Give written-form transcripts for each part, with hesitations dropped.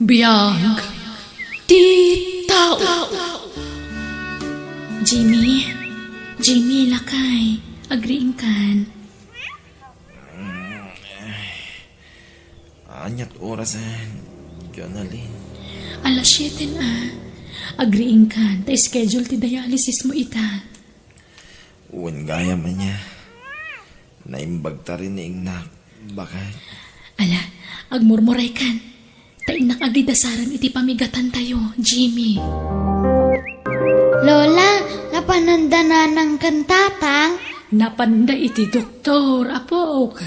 Biyag di tao. Jimmy, lakay. Agriin kan. Anyat orasan, Jonalyn. Alas 7 na. Agriin kan. Ta schedule ti dialysis mo ita. Uwan gaya man niya. Naimbag ta rin ni Ingnak. Bakit? Ala, agmurmuray kan. Ta inak agidasaran iti pamigatan tayo, Jimmy. Lola, napananda na ng kantatang? Napanda iti doktor, apok.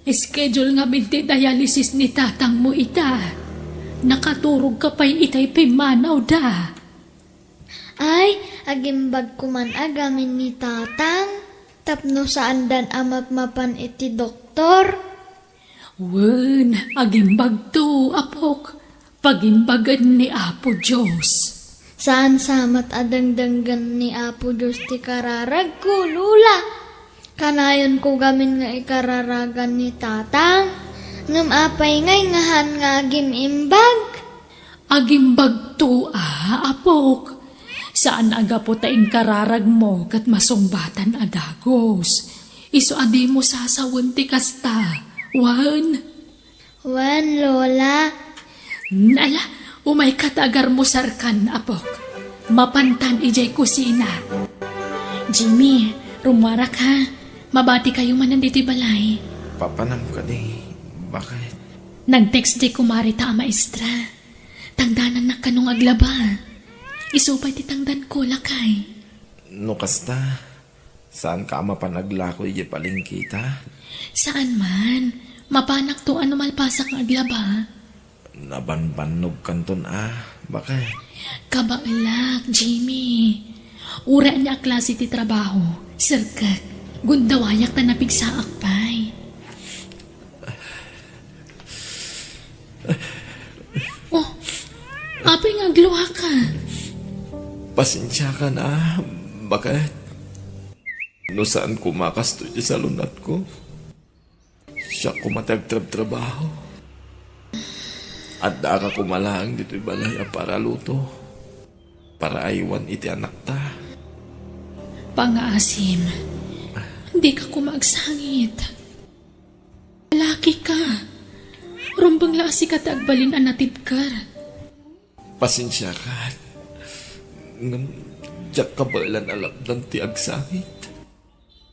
Schedule nga binti dialysis ni tatang mo ita. Nakaturog ka pa'y itay pimanaw da. Ay, agimbag kuman agamin ni tatang. Tapno saan dan amagmapan iti doktor? Wen, agimbag to, apok. Pagimbagan ni Apo Diyos. Saan samat adangdanggan ni Apo Diyos ti kararag ko, Lula? Kanayon ko gamin nga ikararagan ni tatang. Ngam apay ngay ngahan nga agimimbag. Agimbag to, apok. Saan aga po taing kararag mo kat masungbatan adagos. Iso adi mo sasawan ti kasta. Wan. Wan, Lola. Nala, umay katagar mo sarkan, apok. Mapantan ijay kusina. Jimmy, rumarak ha. Mabati kayo man nanditi balay. Papanam ka di. Bakit? Nag-text di kumari ta maestra. Tangdanan na kanong aglaba. Isupay ti tangdan ko lakay. No kasta, saan ka mapanaglako iya paling kita? Saan man? Mapanak to ano malpasak ng aglaba. Nabanbanog kanton Bakit? Kabaalak, Jimmy. Ura niya klase ti trabaho. Sirkat. Gundawayak ta napigsaak pay. Oh, apay nga gluha ka. Pasensya ka na. Bakit? No saan kumakasto sa lunat ko? Siya kumatagtrab-trabaho. At daka kumalang dito'y balaya para luto. Para aywan iti anak ta. Pangaasim, hindi ka kumagsangit. Laki ka. Rumbang lasi ka tagbalin anatib ka. Pasensya ka. Ngam, diyak kabalan alapdan ti agsangit.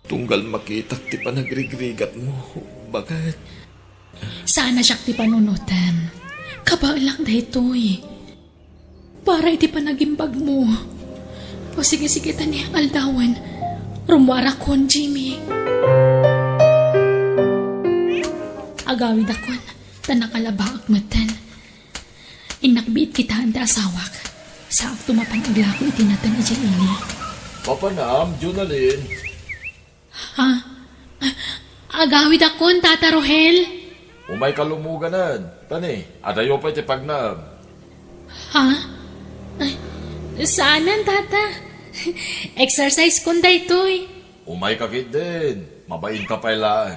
Tunggal makitak ti panagrigrigat mo. Bakit? Sana siya ti panunutan. Kabaalang da ito'y. Para iti panagimbag mo. O sige tani aldawan. Rumwara kon, Jimmy. Agawid akon. Tanakalabaak matan. Inakbiit kita anda asawak. Saak tumapan aglako itinatan iti ini. Papanam, Jonalyn. Ha? Agawid akon, Tata Rohel. Umay kalumuganan. Tani, adayo pa iti pagnam. Ha? Ay, saanan, Tata? Exercise kunda ito'y. Umay ka kit din. Mabain ka pailaan.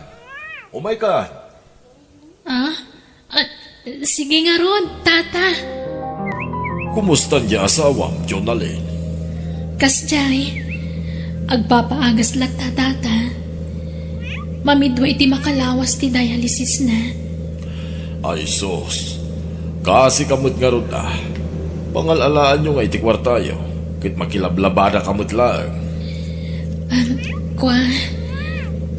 Umay ka. Ah? Sige nga ron, Tata. Kumusta niya asawam, Jonalyn? Kasjay, agpapaagas lang Tata. Mamidwa iti makalawas ti dialysis na. Ay sos. Kasi kamot nga ron Pangalalaan nyo nga iti kwartayo. Kit makilablabada kamot lang. Kwa,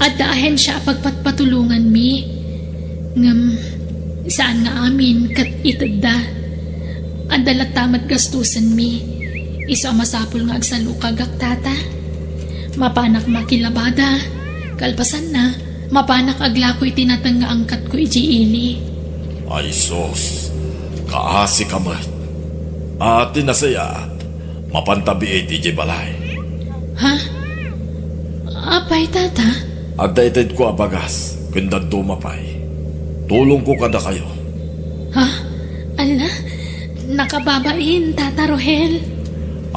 adahen siya pagpatpatulungan mi. Ngam, saan nga amin kat itadda. Adalat tamat gastusan mi. Iso masapul nga agsalukagak Tata. Mapanak makilabada. Kalpasan na, mapanak aglako itinatang nga angkat ko ijiili. Ay sos. Kaasi kamot. At tinasayat. Mapantabi iti balay. Ha? Apay, Tata? At daitid ko abagas. Kundan dumapay. Tulong ko kada kayo. Ha? Ala? Nakababain, Tata Rohel.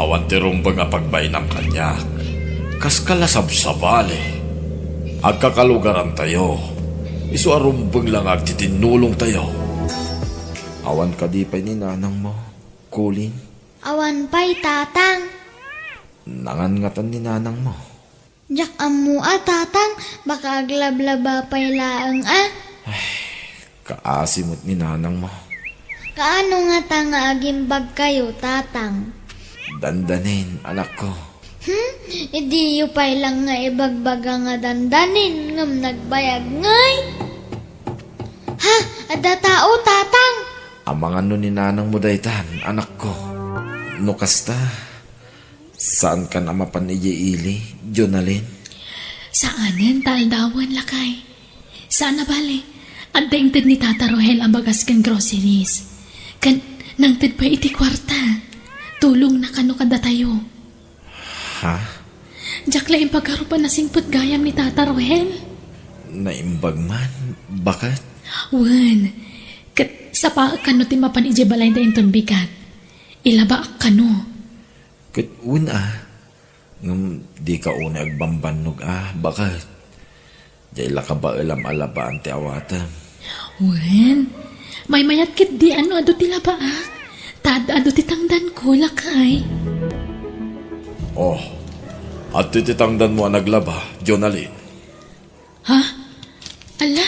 Awan ti rumbang apagbay ng kanya. Kas kalasabsabali. Agkakalugaran tayo. Isu arumbang lang agtitinulong tayo. Awan ka di pa ni nanang mo, Kulin. Awan pa'y tatang. Nangangatan ni nanang mo. Jak amu tatang, baka aglablaba pa'y laang Kaasimot ni nanang mo. Kaano nga ta nga agimbag kayo, tatang? Dandanin, anak ko. Idi yu pa'y lang nga ibagbaga nga dandanin, ngam nagbayag ngay. Ha, ada tao, tatang. Amangan no ni nanang mo daytan, anak ko. No kasta, saan ka na mapaniili, Jonalyn? Saanan taldawan lakay? Saan na bali? At daingtid ni Tata Rohel ang bagas kan groceries. Kan nangtid pa iti kwarta. Tulong na kano kada tayo. Ha? Diyak laing pagkarupan na singput gayam ni Tata Rohel. Naimbag man? Bakit? Wan, kat sa pa kano ti mapan ije balay da inton bigat. Ilaba kano. Kat ngam di ka una agbambanog bakit? Diyala ka ba alam alabaan ti awatam? Wan, may mayat kit di ano ado ti labaak. Tad ado ti tangdan ko lakay. Oh, at tititangdan mo ang naglaba, Jonalyn. Ha? Ala,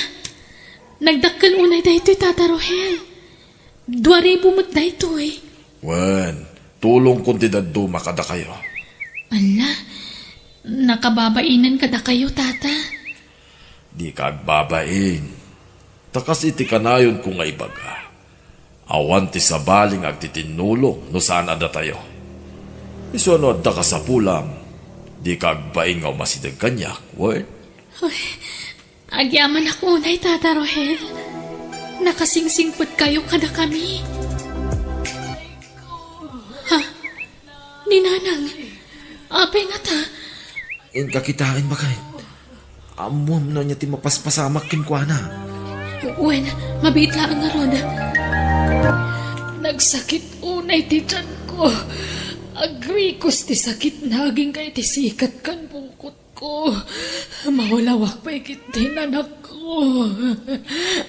nagdakkel unay daytoy Tata Rohel. 2,000 mo't daytoy. Wen, tulong kung tidaduma kada kayo. Ala, nakababainan kada kayo, Tata. Di ka agbabain. Takas iti kanayon kung nga ibaga. Awan ti sabaling agtitinulong no saan ada tayo. Iso ano adda ka sa pulam. Di ka agbaing nga umasidag kanyak, wen? Agyaman ako unay, Tata Rohel. Nakasingsingpot kayo kada kami. Ha? Ninanang, apay nga ta. In kakitain bakit? Amuam na niya ti mapaspasamak kinkwana. Wen, mabitla ang arod. Nagsakit unay ti tiyan ko. Agrikos ti sakit naging kay ti sikat kan bungkot ko. Mawalawak pa ikit din anak ko.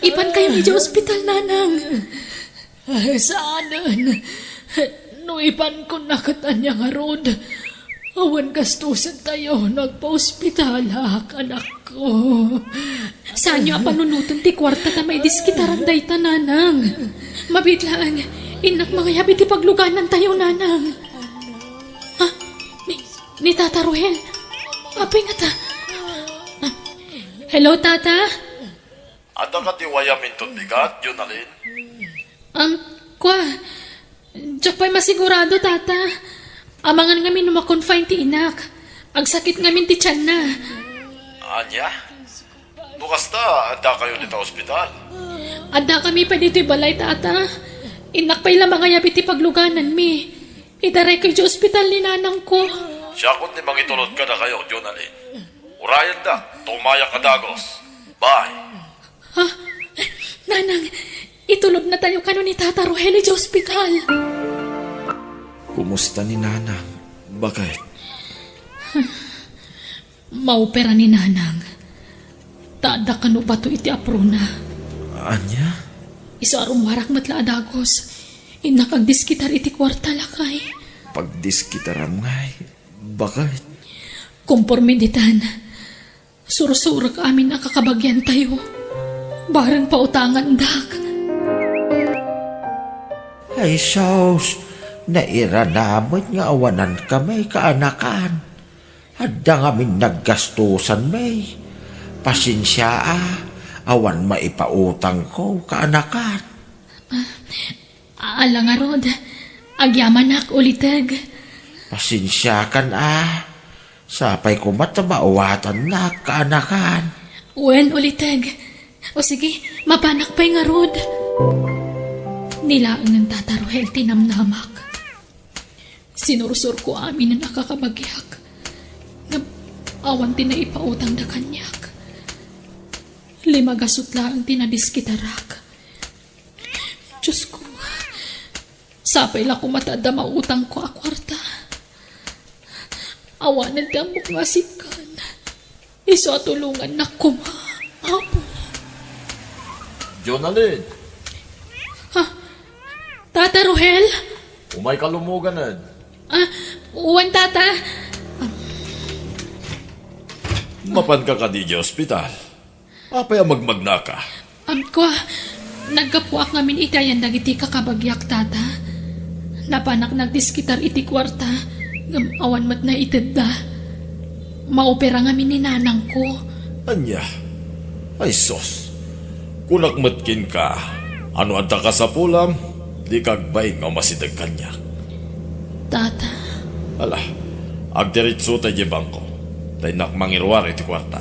Ipan kayo iti ospital, nanang. Saanan? No ipan ko nakatanya nga rod. Awan gastusan tayo, nagpa-ospital, anak ko. Saan nyo ang panunutan ti kwarta na may diskitaran day tananang? Mabitlaan, inak mga yabi ti pagluganan tayo, nanang. Ha? Ni Tata Rohel? Apay nga ta? Hello, Tata? Ada ka ti wayamin ton bigat, Jonalyn? Kwa, diyak pa'y masigurado, Tata. Amangan ngamin numakonfine ti inak. Agsakit ngamin ti tiyan na. Anya? Bukas ta, ada kayo dito ospital. Ada kami pa dito balay, Tata. Inak pa'y lamang ayabi ti pagluganan mi. Idaray kayo di ospital ni nanang ko. Siya kung di mangitulod ka na kayo, Jonalyn. Urayan da, tumaya ka dagos. Bye. Ha? Nanang, itulog na tayo kano ni Tata Rohel di ospital. Kumusta ni nanang? Bakit? Maopera ni nanang. Tada kano ba to iti aprona? Anya? Iso arumwarak matla adagos. Inakagdiskitar iti kwarta lakay. Pagdiskitaram ngay. Bakit? Kompormiditan. Surusurak amin nakakabagyan tayo. Barang pautangan dak. Ay sos, nairanamot nga awanan kami kaanakan. Hadda nga min naggastusan may. Pasensya awan maipautang ko kaanakan. Alang nga rod, agyamanak ulitag. Pasensya kan sapay ko matamawatan na kaanakan. Wen ulitag. O sige, mapanak pa'y nga rod. Nilaang ng Tata Rohel tinamnamak. Sinursur ko amin na nakakabagyak. Awan tinaipautang da kanyak. 5 gasutla ang tinadiskitarak. Diyos ko, sapay lang kumatada mautang ko a kwarta. Awanan damok nga sikan. Iso tulungan na kuma. Apo. Jonalyn, Tata Rohel? Umay kalumuganan. Uwan, Tata. Mapan ka di ospital. Apay ang magmagna ka. Ko, nagkapuak ngamin itayan dagiti kakabagyak, Tata. Napanak nagdiskitar iti kwarta. Awan mat na itedda. Maopera ngamin ni nanang ko. Anya? Ay sos. Kunakmatkin ka. Ano anta ka sa pulam? Di kagbay nga masidag kanya. Tata, Ala, agdiritso tayo di bangko. Tay nakmangirwar iti kwarta.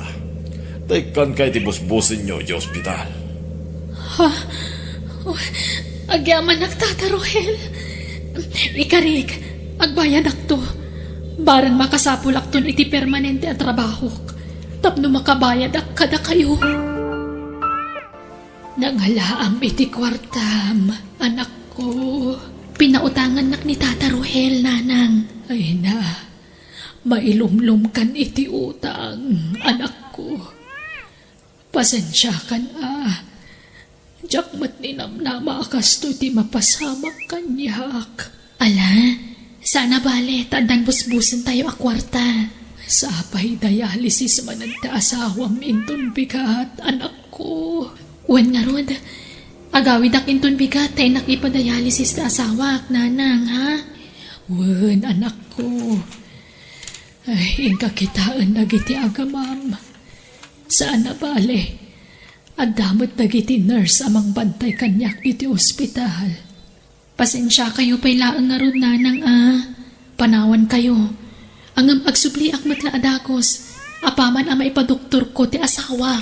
Tay kan kay ti busbusin nyo di ospital. agyaman ak, Tata Rohel. Ikarig, agbayad ak to. Baran makasapulak ton iti permanente at trabaho. Tapno makabayad ak kada kayo. Nangalaam iti kwartam, anak ko. Pinautangan nak ni Tata Rohel, nanang. Ay na, mailumlum kan iti utang, anak ko. Pasensya kan Jakmat ni namnama akasto ti mapasamak kanyak. Ala, sana bale, tandang busbusan tayo akwarta. Sa apay dialysis managta asawam inton bigat, anak ko. Uwan nga rod, agawid ak inton bigat, tayo nakipadialysis ta asawak, nanang, ha? Uwan, anak ko. Ay, ingkakitaan na giti agamam. Sana bale, agdamot na giti nurse amang bantay kanyak iti ospital. Pasensya kayo pa'y laang nga rod, nanang, Panawan kayo. Angam agsubli ak matla adakos. Apaman ang maipadoktor ko ti asawa.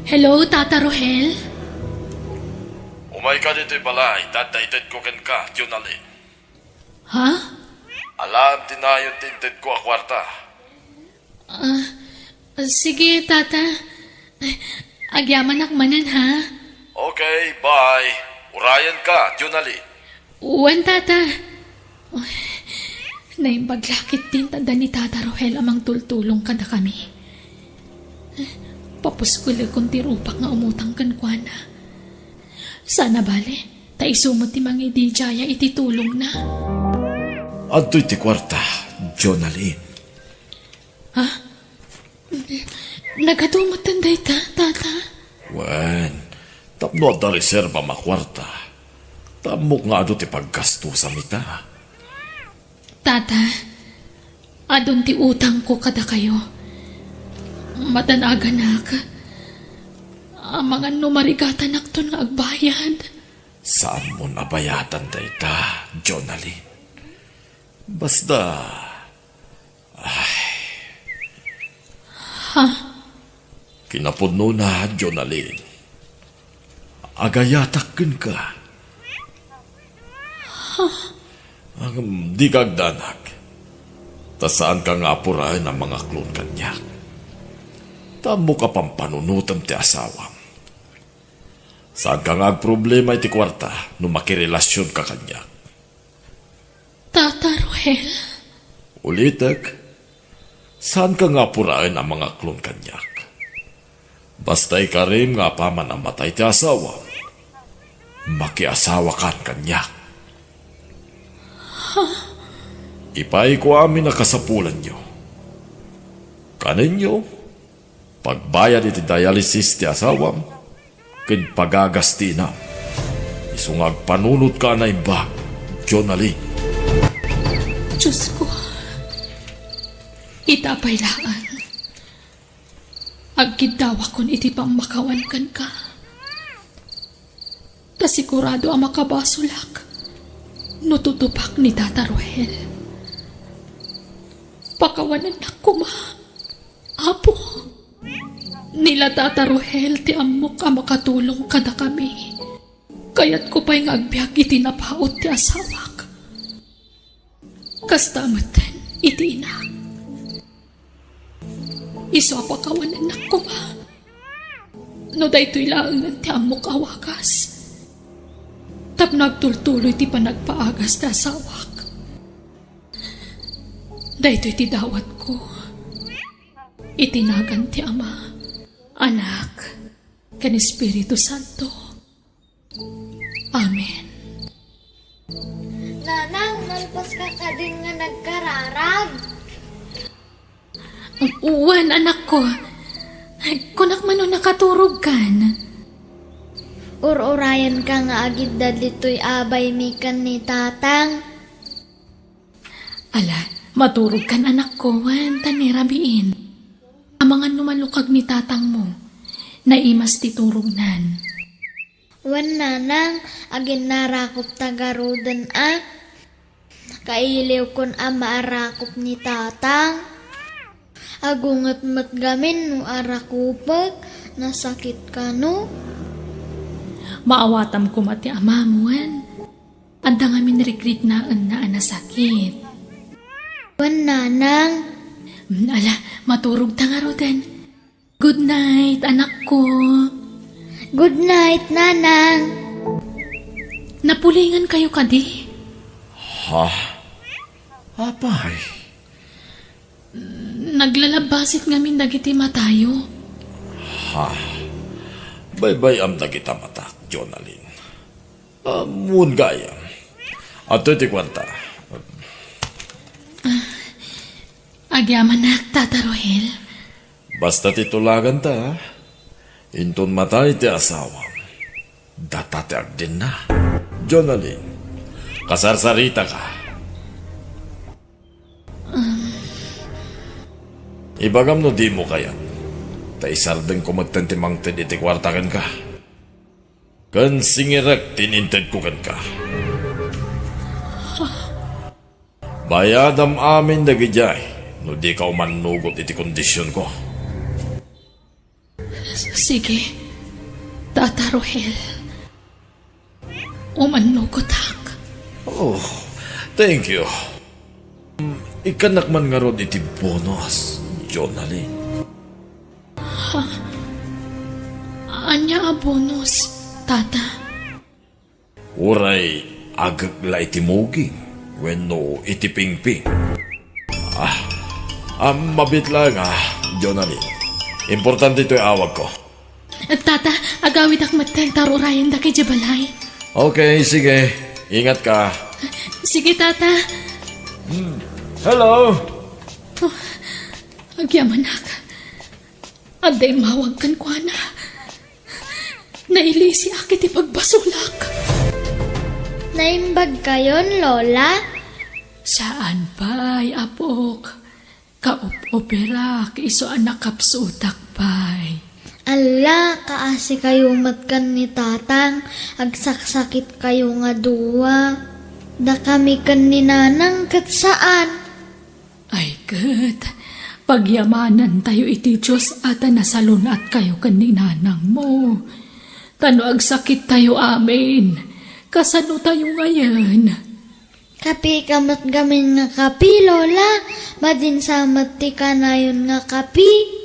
Hello, Tata Rohel? Umay ka dito'y balay, dadaited ko ken ka, Junalin. Ha? Alam, tinayon tinted ko a kwarta. Sige, Tata. Agyaman ak manan, ha? Okay, bye. Urayan ka, Junalin. Uwan, Tata. Naimbaglakit din tanda ni Tata Rohel amang tultulong kada kami. Papuskuli kong tirupak nga umutang kan kuana. Sana bale, taisumot ti mga idijaya iti tulong na. Adto'y ti kwarta, Junalin. Nagadumot tanday ta, Tata. Wen, tapno at da reserva makwarta. Tamok nga ado ti paggasto sa mita. Tata, adon ti utang ko kada kayo. Matanagan ak. Ang mga numarigatan ak to nga agbayad. Saan mo nabayatan dayta, Junalin? Basta... Kinapudno na, Junalin. Agayatakin ka. Ang di kagdanak. Ta saan ka nga apurahin ang mga klon kanyak. Tamo ka pang panunutan ti asawam. Saan ka nga problema iti kwarta no makirelasyon ka kanyak. Tata Rohel, Ulitek, saan ka nga apurahin ang mga klon kanyak. Basta'y karim nga paman ang matay ti asawa. Makiasawa kan kanyak. Ipay ko amin na kasapulan nyo. Kaninyo, pagbayad iti dialysis ti asawam, kin pagagasti na. Isungag panunot ka na iba, Junalin. Diyos ko, itapay laan. Agkidawa kon iti pang makawan kan ka. Tasigurado ang makabasulak. Nututupak ni Tata Rohel. Pakawanan na kuma. Apo. Nila Tata Rohel ti amok ang makatulong kada kami. Kaya't ko pa'y ngagbiag iti napaot ti asawak. Kastamatan iti ina. Iso pakawanan na kuma. No daytoy laangan ti amok awagas. Tap nagtultuloy ti panagpaagas ta sawak. Daytoy ti dawat ko. Itinagan ti Ama, Anak, ken Espiritu Santo. Amen. nalpas ka kadin nga nagkararag. Uwan, anak ko. Kunak man o nakaturog kan. Urayan ka nga agid dito'y abay mikan ni tatang. Ala, maturog kan anak ko, wan, tanirabiin. Amangan numalukag ni tatang mo, naimas titurog nan. Wan nanang, agin narakop tagarodan Kailiw kon maarakop ni tatang. Agungat matgamin no arakupag, nasakit ka no. Maawatam ko mati amamuan. Anda nga minrikrik na nasakit. Wan nanang, Ala, maturog tangarodan. Good night, anak ko. good night nanang. Napulingan kayo kadi? Ha? Apay? Naglalabasit ngamin dagiti matayo. Baybay am na kita matak, Jonalyn. Mun gaya. At iti kwanta. Agyaman na, Tata Rohel. Basta titulagan ta, inton matay ti asawa. Datateag din na. Jonalyn, kasarsarita ka. Ibagam no di mo kaya. Ta isardeng ko magtantimangtid iti kwartakan ka. Kan singirak tininted ko kan ka. Bayadam amin dagijay no di ka umanugot iti kondisyon ko. Sige, Tata Rohel. Umanugot ak. Oh, thank you. Ikanak man nga ron iti bonus, Jonalyn. Anya a bonus, Tata. Uray agagla iti muging wenno iti pingping. Mabit lang Jonalyn. Importante ito'y awag ko. Tata, agawid ak mateng tarurayan da kay Jabalay. Okay, sige. Ingat ka. Sige, Tata. Hello! Agyaman ak. Aday mawag kan kwa na. Nailisi akit ipagbasulak. Naimbag kayon, Lola? Saan pa'y apok? Kaup-operak, iso anak kapsutak pa'y. Ala, kaasi kayo matkan ni tatang, agsaksakit kayo nga duwa. Da kami kan ni nanang kat saan? Ay, kat. Pagyamanan tayo iti Diyos at nasalunat kayo kaninanang mo. Tano agsakit tayo amin. Kasano tayo ngayon? Kapi kamat gamin nga kapi, Lola. Madin samat ti kanayon nga kapi.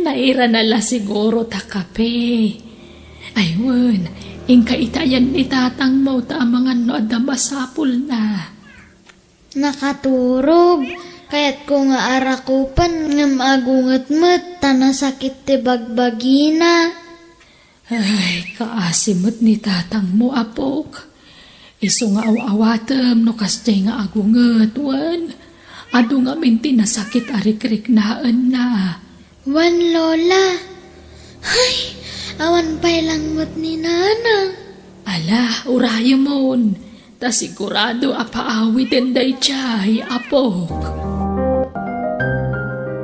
Naira na la siguro ta kape. Ayun, ingka itayan ni tatang mo ta amangan no adda masapul na. Nakaturog. Kaya't ko nga arakupan ngam agungat mat tanasakit ti bagbagina. Ay, kaasimot ni tatang mo apok. Iso nga awawatem no kastay nga agungat wan. Ado nga minti nasakit arikrik naan na. Wan, Lola. Ay, awan pa'y langmat ni nanang. Ala, uraya mon. Ta sigurado apaawiten day chay, apok.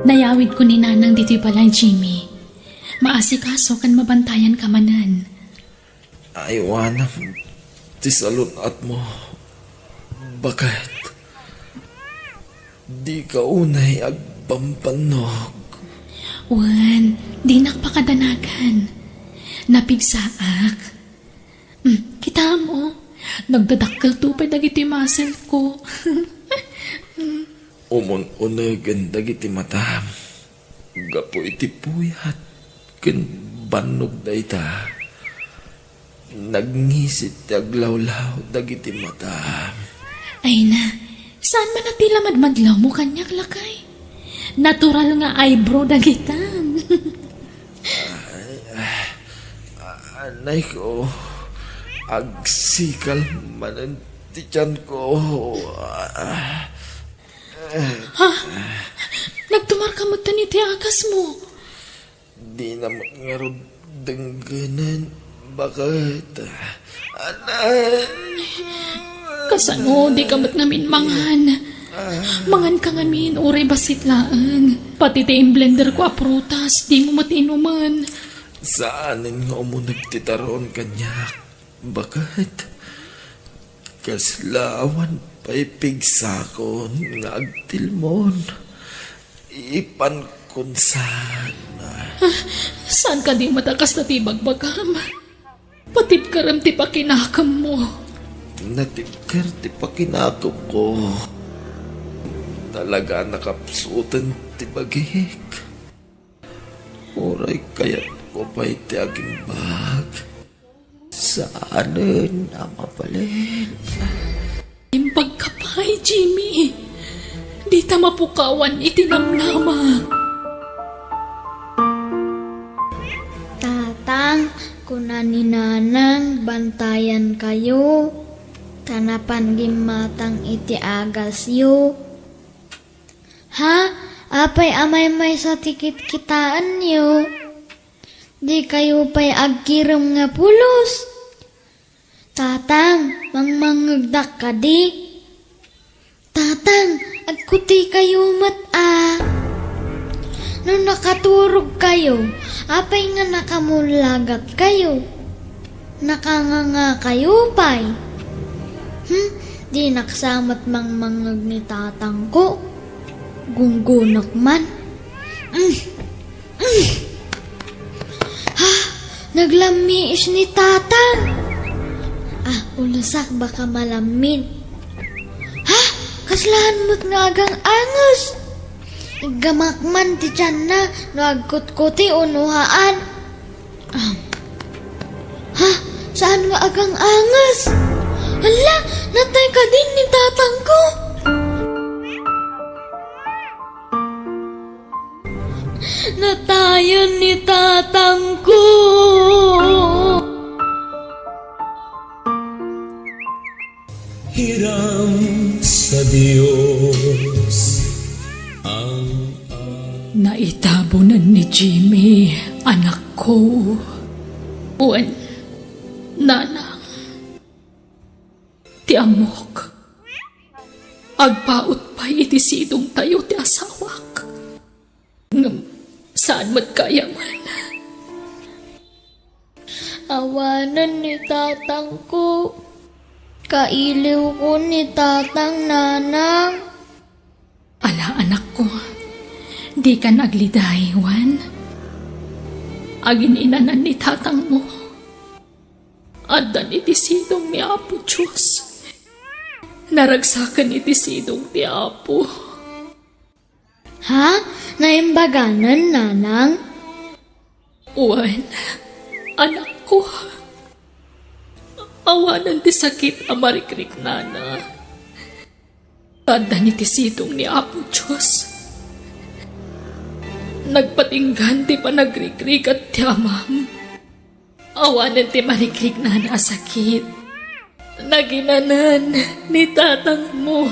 Nayawid ko ni nanang dito pala, Jimmy. Maasikaso kan mabantayan ka manan. Ay, wanang tisalunat mo. Bakit? Di ka unay agpampanog. Wan, di nakpakadanagan. Napigsaak. Kita mo, nagdadakkel tupay dagiti muscle ko. Umun-unagan dagiti matam. Gapo iti puyat. Ken banog da ita. Nagngisit aglawlaw dagiti matam. Ay na, saan man natila madmadlaw mo kanyak lakay? Natural nga eyebrow dagitan. Anay ko. Agsikal manan ti tiyan ko. Nagtumar ka magtan iti agas mo. Di naman nga rin dengganan. Bakit? Anan? Kasano, di ka mat ngamin mangan. Mangan ka ngamin, uri basit laang. Pati tayong blender ko aprutas, di mo matinuman. Saanin nga mo nagtitaroon kanyak? Bakit? Kaslawan pa'y pigsakon nga agtilmon. Ipan kun sana. Saan ka di matakas na tibagbagam? Patip ka ram ti pakinakam mo. Natipkar ti pakinakop ko. Talaga nakapsutan ti bagik. Uray kayat ko pa'y ti aging bag. Saanin ang mapalin? Impag ka pa'y, Jimmy. Di ta mapukawan itinamnama. Tatang, kunan ni Nanang, bantayan kayo. Tanapan gimatang iti agas yu. Ha? Apay amay may sa tikit kitaan yu. Di kayo pa'y agkiram nga pulos. Tatang, mangmangagdak ka di. Tatang, agkuti kayo mat. Nung nakaturog kayo, apay nga nakamulagat kayo. Nakanganga kayo pa'y. Di naksamat mangmangag ni tatang ko. Gunggunak man. Ha? Naglamiis ni tatang. Ulasak baka malamin. Ha? Kaslahan mo't nga agang angus. Gamakman ti tiyan na no agkut-kuti unuhaan. Ha? Saan nga agang angus? Hala, natay ka din ni tatang ko. Natayan ni tatang ko. Hiram sa Diyos ang Naitabunan ni Jimmy, anak ko. Uwan, nanang. Ti amok. Agpaot pa iti sidong tayo ti asawak. Ngam, saan mat kaya man? Awanan ni tatang ko. Kailiw ko ni tatang Nanang. Ala, anak ko. Di ka nagliday, Juan. Agin inanan ni tatang mo. Adan iti sidong ni Apo Diyos. Naragsakan iti sidong ti Apo. Ha? Naimbaganan, Nanang? Juan, anak ko. Awanan ti sakit amarikrik nana. Adan iti sidong ni Apo Diyos. Nagpatinggan ti panagrikrik at ti amam. Awanan ti marikrik na sakit. Naginanan ni tatang mo.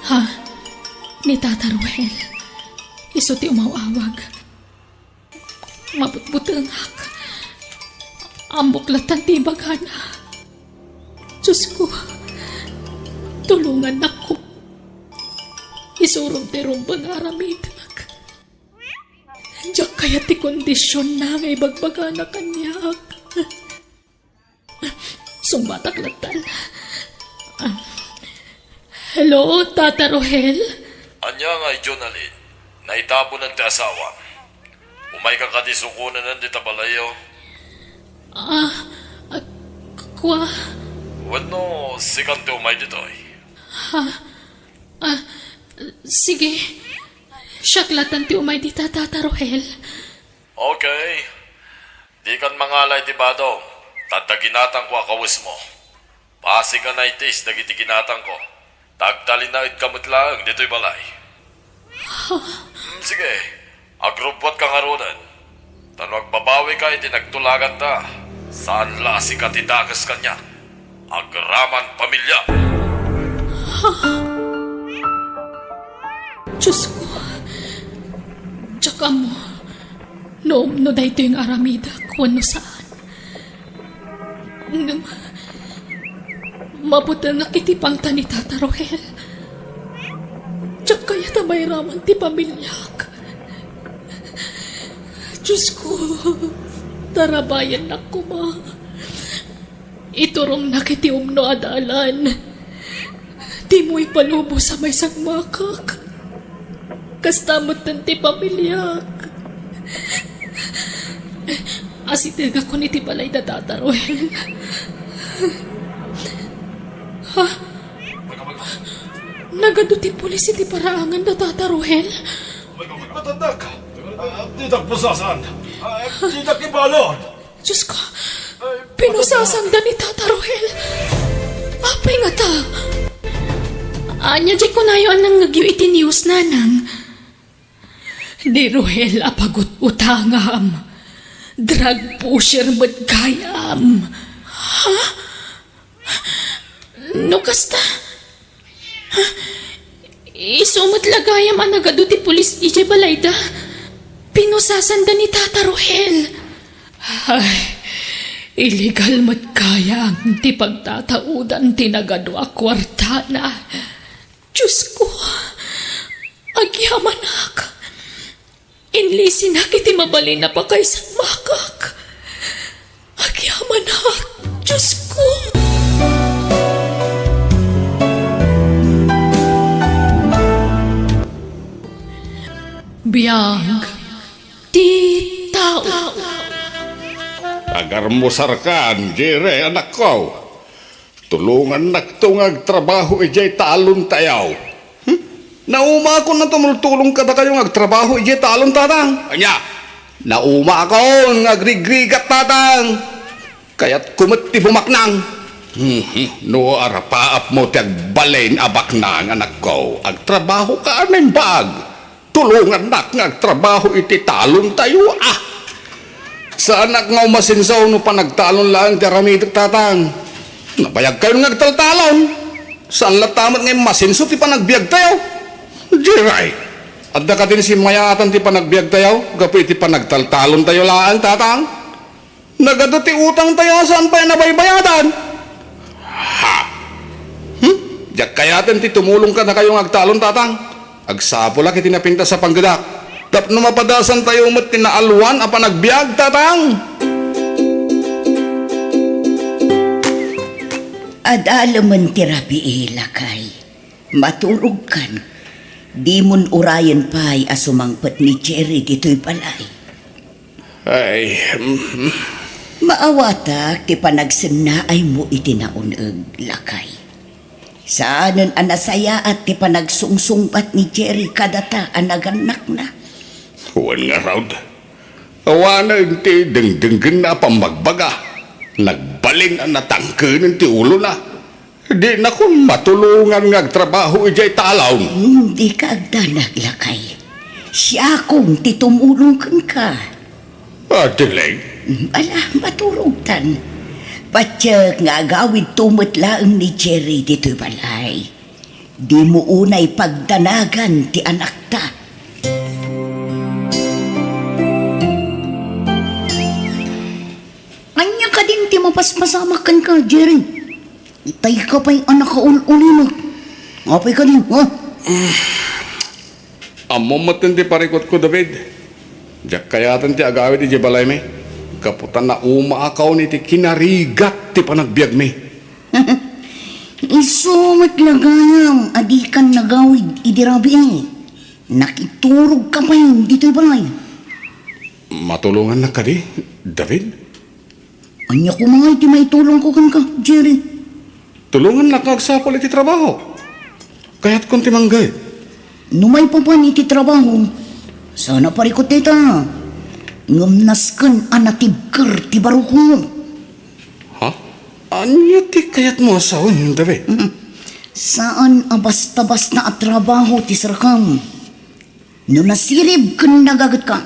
Ha? Ni Tata Ruel. Iso ti umawawag. Mabutbutangak. Ambuklatan ti bagana. Diyos ko, tulungan ako. Isurong ti rumbang aramidnak. Diyak kaya ti kondisyon na ngay bagbagana kanyak. Sumbataklatan. Hello, Tata Rohel? Anya nga, Jonalyn. Naitabo ng ti asawa. Umay ka kadisukunan ng ditabalayo. Kwa? Wano, sikante umay ditoy. Sige. Siyaklatan ti umay di Tata Rohel. Okay. Di kan mangalay ti badong. Tadaginatang ko akawis mo. Pasig na itis, dagiti ginatang ko. Tagdali na itkamutlaang dito'y balay. Sige, agrupot kang arunan. Tanwag babawi ka, iti nagtulagan ta. Saan la si katidakas kanya? Agraman pamilya. Diyos ko. Tsaka mo, noom no da ito yung aramida kung ano saan. Ngam, mabuta nga kitipang ta ni Tata Rohel. Tsaka kaya tamay raman ti pamilyak. Diyos ko, tarabayan na ko ma. Iturong nakiti umno adalan. Di mo ipalubo sa may sagmakak. Kastamot ng ti pamilyak. Asitig ako ni ti balay na Tata Rohel. Ha? Nagado ti pulis iti paraangan na Tata Rohel? Matanda ka. Tidak pusasan. Tidak ibalon. Diyos ko, pinusasanda ni Tata Rohel. Apay nga ta. Anya di ko na yun ang nagyo iti news nanang. Di Rohel apagot utangam. Drug pusher magkayam. Ha? No kasta? Ha? Isumot lagayam ang nagado ti pulis ije balayda. Pinusasanda ni Tata Rohel. Ay, illegal magkayam ti pagtataudan ti nagado a kwartana. Diyos ko, agyamanak. Inlisi na kiti mabalin na pa kay sa makak. Agyamanak, Diyos ko. Biyag, ti tao. Agar mo sarkan, Jere, anak ko. Tulungan nagtungag trabaho ijay talon tayaw. Nauma ako na tumultulong kada kayong agtrabaho ijay talon tatang. Anya, nauma ako ngagrigrigat tatang. Kaya't kumati bumaknang. No arapaap mo tiyag balain abaknang anak ko. Agtrabaho ka anay bag. Tulungan nak ngagtrabaho iti talon tayo Sa anak nga umasinsaw no pa nagtalon lang ti aramidak tatang. Nabayag kayo ngagtaltalon. Saan latamat ngayon masinso ti panagbiag tayo? Jiray. At da ka din si mayatan ti panagbiag tayo. Gapi ti panagtaltalon tayo lang tatang. Nagado ti utang tayo saan pa yung nabaybayadan? Ha? Diyak kayatin ti tumulong ka na kayong agtalon tatang. Agsapula kiti napinta sa panggadak. Tapno mapadasan tayo umat tinaalwan apa nagbiag tatang. Adalaman tirabi ilakay. Maturog kan. Di mon urayan pa'y asumangpat ni Jerry dito'y palay. Ay, Maawata ti panagsinna ay mo itinaunag lakay. Saanan anasaya at ti panagsungsungpat ni Jerry kadata anaganak na. huwan nga raw. Awanan ti dengdenggen na pamagbaga. Nagbaling ang natangkin ti ulo na. Di na kung matulungan ngagtrabaho ijay talaw. Hindi ka agdanag lakay. Siya kong titumulong ka. Adilay, Ala, maturog tan. Patsyak nga agawid tumatlaang ni Jerry dito'y balay. Di mo unay pagdanagan ti anak ta. Anya ka din ti mapaspasamakan ka, Jerry. Itay ka pa'y anak ka uli mo. Ngapay ka din, ha? amo matindi parikot ko, David. Diyak kayatan ti agawid ijay balay me. Kaputan na umaakaw ni ti kinarigat ti panagbiag me. Isumat lagayam, adikan nagawid idirabi eh. Nakiturog ka pa yun dito'y balay. Matulungan na ka di, David? Anya ko mga iti may tulong ko kan ka, Jerry. Tulungan na kagsapol iti trabaho. Kaya't kung timanggay. Numay pa pa iti trabaho. Sana parikot ita. Ngamnas kan anatibkar ti baruko. Ha? Anya ti kayat mo asawan, David? Saan abas-tabas na at trabaho ti sarakam? No nasirib kan nagagat ka.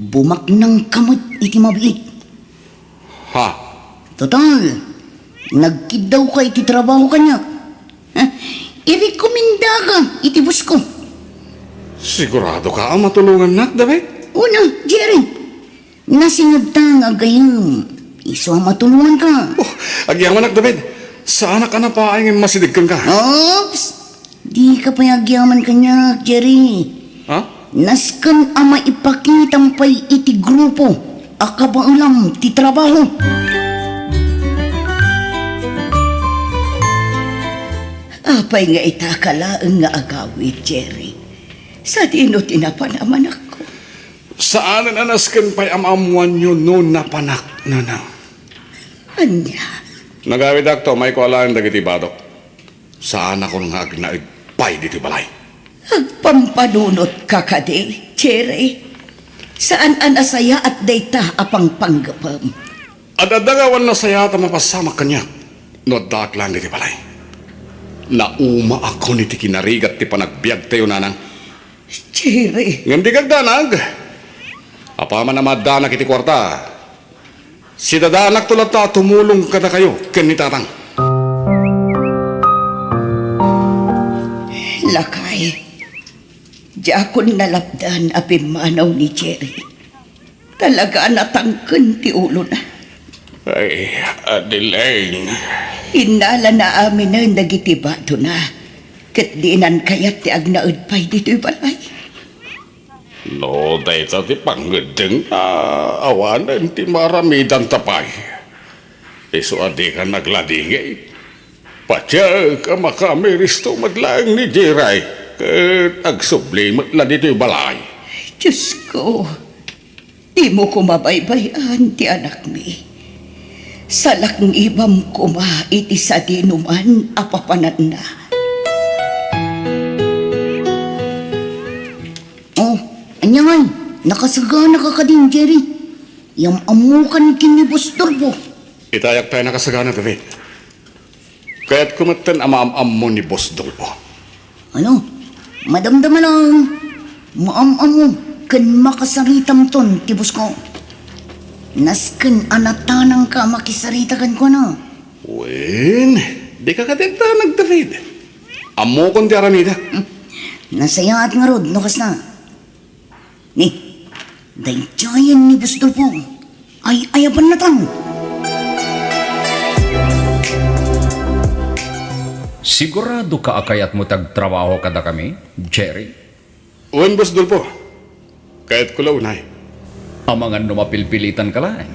bumak ng kamot iti mabiit. Ha? Total, nagkidaw ka iti trabaho kanya. I-recommenda ka iti bus ko. Sigurado ka ang matulungan nak, David? Una, Jerry, nasingad tang agayam. Iso ang matulungan ka. Oh, agyaman nak, David. Saan ka na pa ay masidigkan ka? Oops! Di ka payagyaman kanya, Jerry. Ha? Naskan ama ipakitang pay iti grupo. Akabaulam ti trabaho. Apay nga itakalaang nga agawid, Jerry. Sa dino tinapanaman ako. Saan ang anaskan pa'y amamuan nyo noon na panak na na? Anya, Nagawid akto, may kualaan dagiti badok. Saan ako nga agnaigpay diti balay? agpampanunot ka kadi, Jerry. Saan anasaya at data apang panggapam? Adadagawan na saya ta mapasama kanya. No daklan diti balay. Nauma ako ni ti kinarigat ti panagbiag tayo nanang. Jerry, Ngandi kagdanag. Apaman na madanak iti kwarta. Si dadanak tulat ta tumulong kada kayo kanitatang. lakay. Di akong nalapdan apimanaw ni Jerry. Talaga natangken ti ulo na. Ay, Adeline. Inala na amin na nagitibado na. Kat dinan kayat ti agnaud pa'y dito'y balay. No, dahil ti panggedeng awanan ti maramidan tapay. Iso adi ka nagladingay. Patya ka makamiristo madlang ni Jiray. Kat agsubli matla dito'y balay. Diyos ko, di mo ko mabaybayan ti anak mi. Salak ng ibam ko ma iti sa dinuman apapanan na. Oh, anya ngay, nakasagana ka ka din, Jerry. Yang amukan kinibos turbo. Itayak tayo nakasagana, David. Kaya't kumatan amaam mo ni Boss Dolpo. Ano, madamdaman lang. Maam-am mo, kan makasaritam ton, tibos ko. Nasken anatanang ka makisaritakan ko na. Wen, di ka katintanag, David. Amo kong ti aramida. Nasaya at nga rod, nukas na. Ni, dayjayan ni Bustol po. Ay ayapan na tan. Sigurado ka akayat mo tagtrabaho kada kami, Jerry? Wen, Boss Dolpo. Kaya't kulaw na Amangan numapilpilitan ka lang.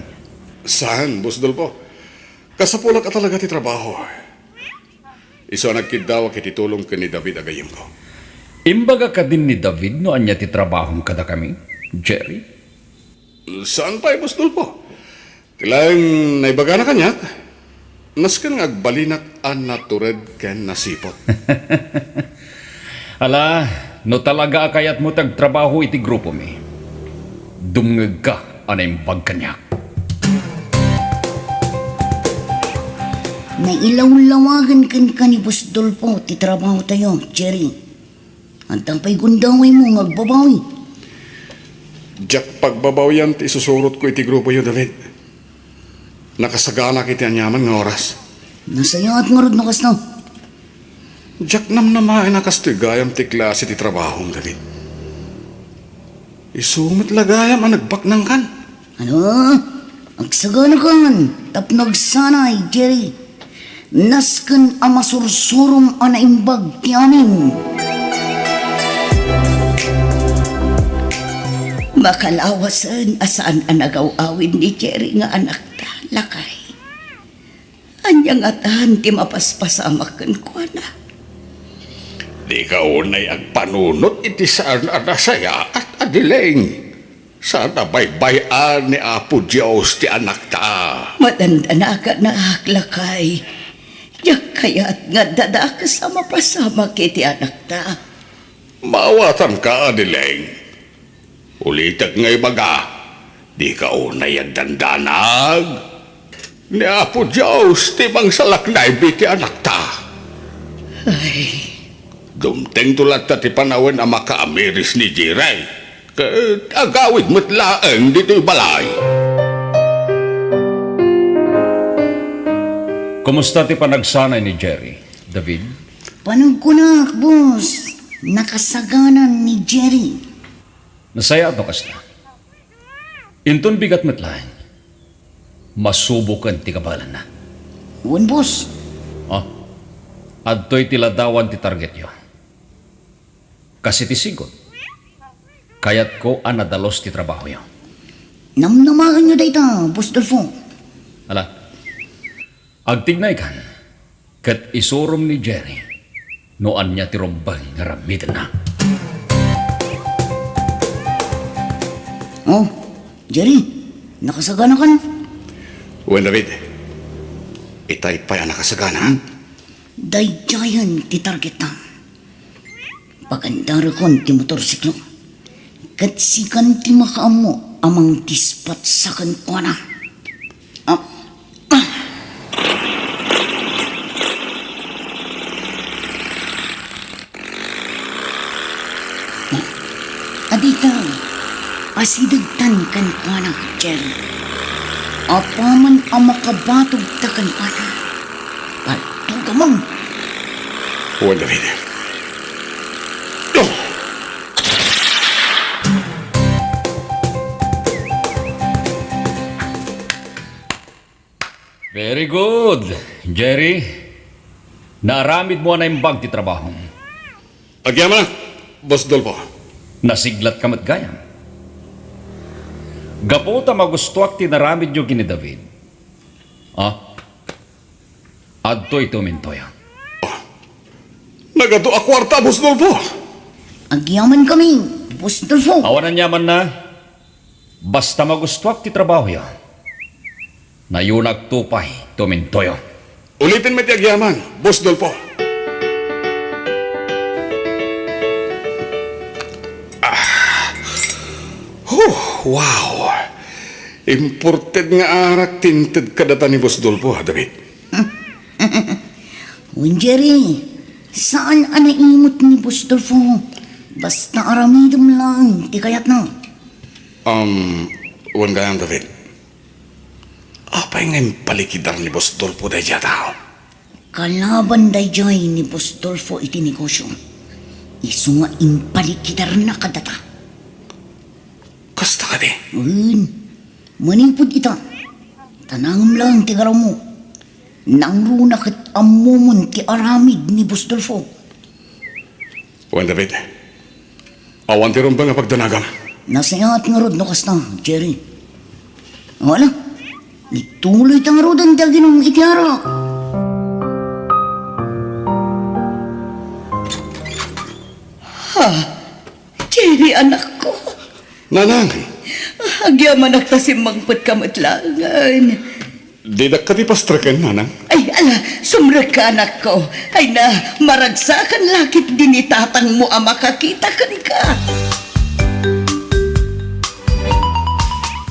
Saan, Boss Dolpo? Kasapulak ka talaga ti trabaho. Iso nagkidawa kiti tulong ka ni David agayim ko. Imbaga ka din ni David no anya ti trabahong kada kami, Jerry? Saan pa, Boss Dolpo? Kailang naibaga na kanya. Naskan nga agbalinak an natured ken nasipot. Ala, no talaga akayat mo tagtrabaho iti grupo mi. Dumngeg ka anay bagkanyak. Nailaw-lawagan kan ni Bustol po, ti trabaho tayo, Jerry. Antang pa'y gundaway mo, magbabawi. Diyak pagbabawian ti susurot ko iti grupo yo, David. Nakasagana kiti anyaman nga oras. Nasaya at nga rod, nukas na. Diyak namnama ay nakastigayam ti klase ti trabahong, David. Isumit lagayam ang nagbaknang kan. Ano? Agsagana kan, tapnog sanay, Jerry. Nasken amasursurum anaimbag ti amin. Makalawasan asaan anagaw-awin ni Jerry nga anak ta, lakay. Anyang atahan ti mapaspasamakan ko na. Di ka unay agpanunot iti saan anasaya at adiling. Sana baybayan ni Apo Diyos ti anak ta. Matanda ka na, lakay. Yak kaya't nga dadak sa mapasama kiti anak ta. Mawatan ka, adiling. Ulitak ngay baga, di ka unay agdandanag. Ni Apo Diyos ti bang salaknay biti anak ta. Ay, Dumteng tulat ta ti panawin ang makaamiris ni Jiray. Agawid mo't laeng dito'y balay. Kumusta ti panagsanay ni Jerry, David? Panagkunak, boss. Nakasaganan ni Jerry. Nasaya ato kasta. Inton bigat matlain. Masubukan ti kabalan na. Uwan, boss. Adto'y tiladawan ti target yo. Kasi ti sigot. Kayat ko ang nadalos ti trabaho yo. Namnamakan nyo dayta, Boss Dolfo. Ala, agtignay kan, kat isurom ni Jerry, noan niya ti rombang ngaramitan na. Oh, Jerry, nakasagana ka na. Uwan, David. Itay pa yan nakasagana. Dayjayan ti target na. Pagandara kon ti motorsiklo. Kat sikan ti makaamo amang dispat sa ko na. Adita, asidagtan kan ko na, Jerry. Apaman ang makabatog takan ko na. Paltugamang. Uwan, David. Oh! Very good, Jerry. Naaramid mo na yung bag ti trabaho. Agyaman na, Boss Dolpo. Nasiglat ka matgayam. Gaputa magustuak ti naramid nyo gini David. Adto ito mintoya. Nagato a kwarta, Boss Dolpo. Agyaman kami, Boss Dolfo. Awanan yaman na. Basta magustuak ti trabaho ya. Na yun nagtupay tumintoyo. Ulitin mo ti agyaman, Boss Dolpo. Wow. Imported nga arak tinted kadata ni Boss Dolpo, David. Uwan, Jerry, saan anaimot ni Boss Dolfo? Basta aramidom lang, di kayat na. Uwan gayang, David. Apay nga yung palikidar ni Boss Dolpo dahi dya tao. Kalaban dayjay ni Boss Dolfo iti negosyo. Isu nga impalikidar na kadata. Kasta ka di. Manipod ita. Tanangam lang ti garaw mo. Nangruna kat amumon ti aramid ni Boss Dolfo. Uwan, David. Awan ti rumba nga pagdanagam. Nasayat nga rod no kasta, Jerry. Wala. Ituloy tang rodan daginong itiara. Jerry, anak ko. Nanang, Agyaman nagtasimangpot kamatlangan. di na ka di pastrakan, nanang. Ay, ala, sumrek ka, anak ko. Ay na, maragsakan lakit din itatang mo ang makakitakan ka.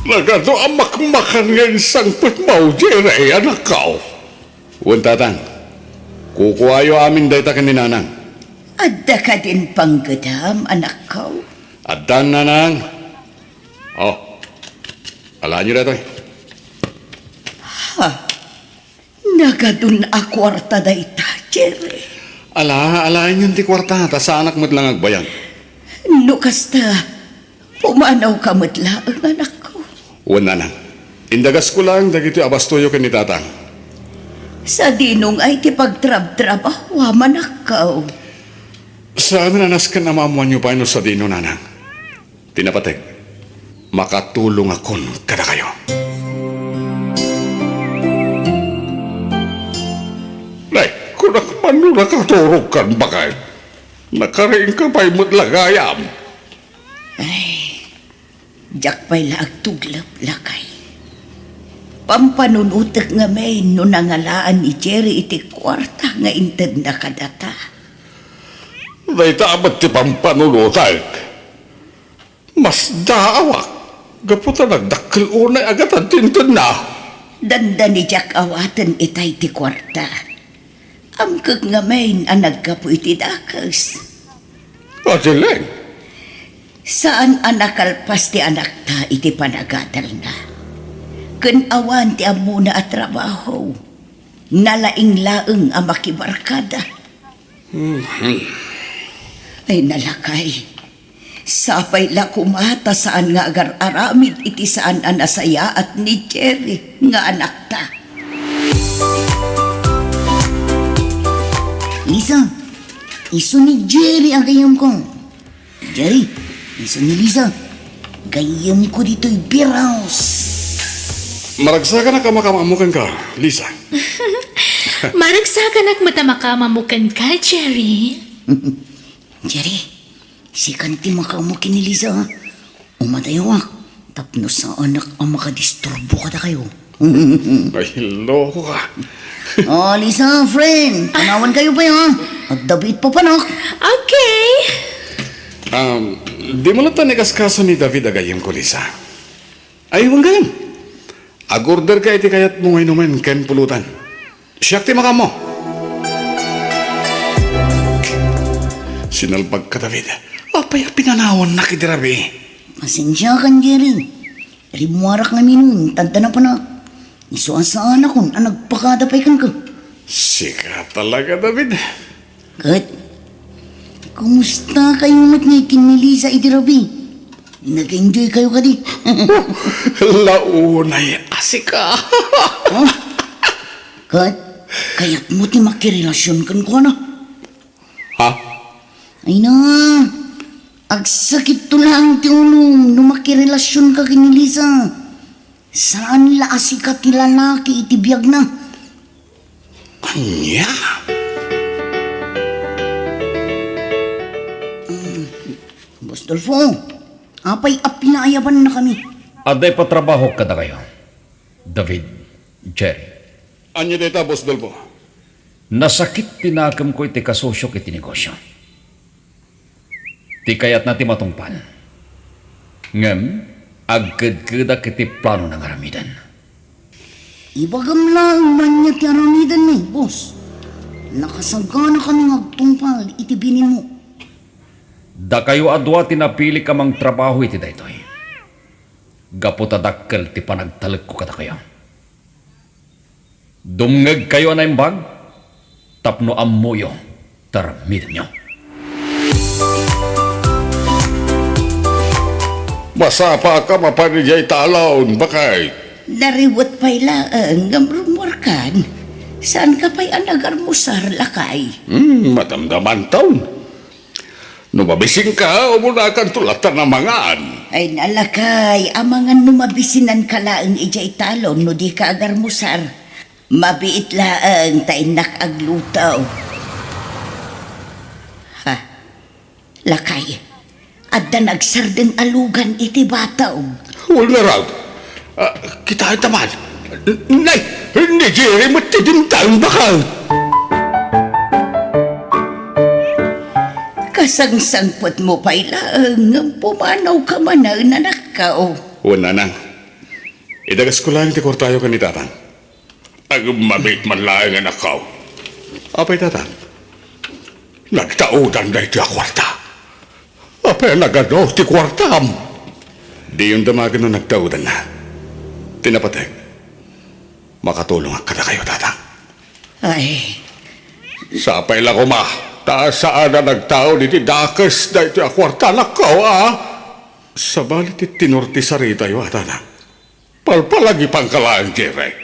Nagado ang makmakan ngayon sangpot mo, Jerry, anak ka. Uwan, tatang. Kukuhayo amin dahi ta kaninanang. Adda ka din panggadam, anak ko. Adan, nanang. Oh, alaan nyo na ito. Nagadun akwarta da ita, Jerry. Alaan yun di kwarta, ta sa anak mo't lang agbayan. No kasta, pumanaw ka matla ang anak ko. Uwan, nanang. Indagas ko lang, dagito abastoyo ka ni tatang. Sa dinong ay ti pagtrab-trabaho, manakaw. Saan nanas ka na maamuan nyo pa sa dino, nanang? Tinapatek, makatulong akon kada kayo. Nay, kung nakapano nakaturog kan bakay, nakaraing ka pa'y mo't lagayam. Jak pa'y laag tuglap lakay. Pampanunutak nga may no nangalaan ni Jerry iti kwarta nga inted na kadata. Day tamat ti pampanunutag. Mas daawak. Gaputa nagdakil unay agad ang tintun na. Danda ni Jack awatan itay ti kwarta. Amkag nga may ang nagkapo iti dakas. Atileng, Saan anakalpas ti anak ta iti panagadal na? Kun awan ti amuna at trabaho, nalaing-laeng ang makibarkada. Ay nalakay, sapay la kumata saan nga agar aramid iti saan anasaya at ni Jerry nga anak ta. Lisa, iso ni Jerry ang gayam ko. Jerry, iso ni Lisa, gayam ko dito'y beer house. Maragsakan na kamakamamukan ka, Lisa. Maragsakan at matamakamamukan ka, Jerry. Jerry, si kanti makamukin ni Lisa. Umatayawak, tapno sa anak ang makadisturbo ka na kayo. Ay, loko ka. Oh, Lisa, friend, tanawan kayo pa yun. At David pa panak. Okay. Di mo lang tanikas kaso ni David agayim ko, Lisa. Ay, huwag gayam. Agorder ka iti kayat mo ngayon naman ken pulutan. Siyak ti makamo. Sinalpag ka, David. Apay pinanawan na kitirabi. Pasensya kan, Jerry. Rimuarak namin nun, tanda na pa na. Isuasaan ako na nagpakadapay kan ka. Sika talaga, David. Kat, kumusta kayo matngikin ni Lisa itirabi? Nag-enjoy kayo ka di. Launay asika. Kat, kaya't mo ti makirelasyon kan ko na. Ha? Ay na, agsakit to lang ti ulong no makirelasyon ka kini Lisa. Saan la asika ti lalaki iti biyag na? Anya? Boss Dolfo, apay apinaayaban na kami. Aday patrabaho kada kayo. David, Jerry. Anya deta, Boss Dolpo? Nasakit tinakam ko iti kasosyok iti negosyo. Ti kayat na ti matungpan. Ngem, agkad-kadak iti plano ng aramidan. Ibagam lang man niya ti aramidan ni, boss. Nakasagana kami agtungpal iti binin mo. Da kayo adwa tinapili ka mang trabaho iti daytoy. Gaputadakkel ti panagtalag ko kada kayo. Dumngeg kayo na imbag, tapno ammuyo, taramid nyo. Basa pa ka mapanijay talaon, bakay? Nariwat pa'y laang gamrumwarkan. Saan ka pa'y anagarmusar lakay? Matamdaman taon. Numabising ka, umunakan tulatan ng mangaan. Ay nalakay, amangan numabisinan ka laang ijay talon no di ka agarmusar. Mabiit laang tainak aglutaw. Ha? Lakay, adda nagsardeng alugan iti bataw. Wala raw. Kita ay taman. Nay, hindi Jerry matidintang bakal. Kasangsangpot mo pa'y laang pumanaw ka man na nanakaw. Wala nang. Idagas ko lang ti kortayo ka ni tatang. Ang mabit man lang ang nakaw. Apay tatang. Nagtaudan na iti akwarta. Apay nagano ti kwartam. Di yung damagan na nagtaudan na. Tinapatay. Makatulong ka na kayo tatang. Ay, Sapay lang ko ma. Taas saan na nagtao ni dakas na ito akwarta na ko, Sa balit tinurti sa rita yung atana. Palpalagi pangkalaan, Jerry.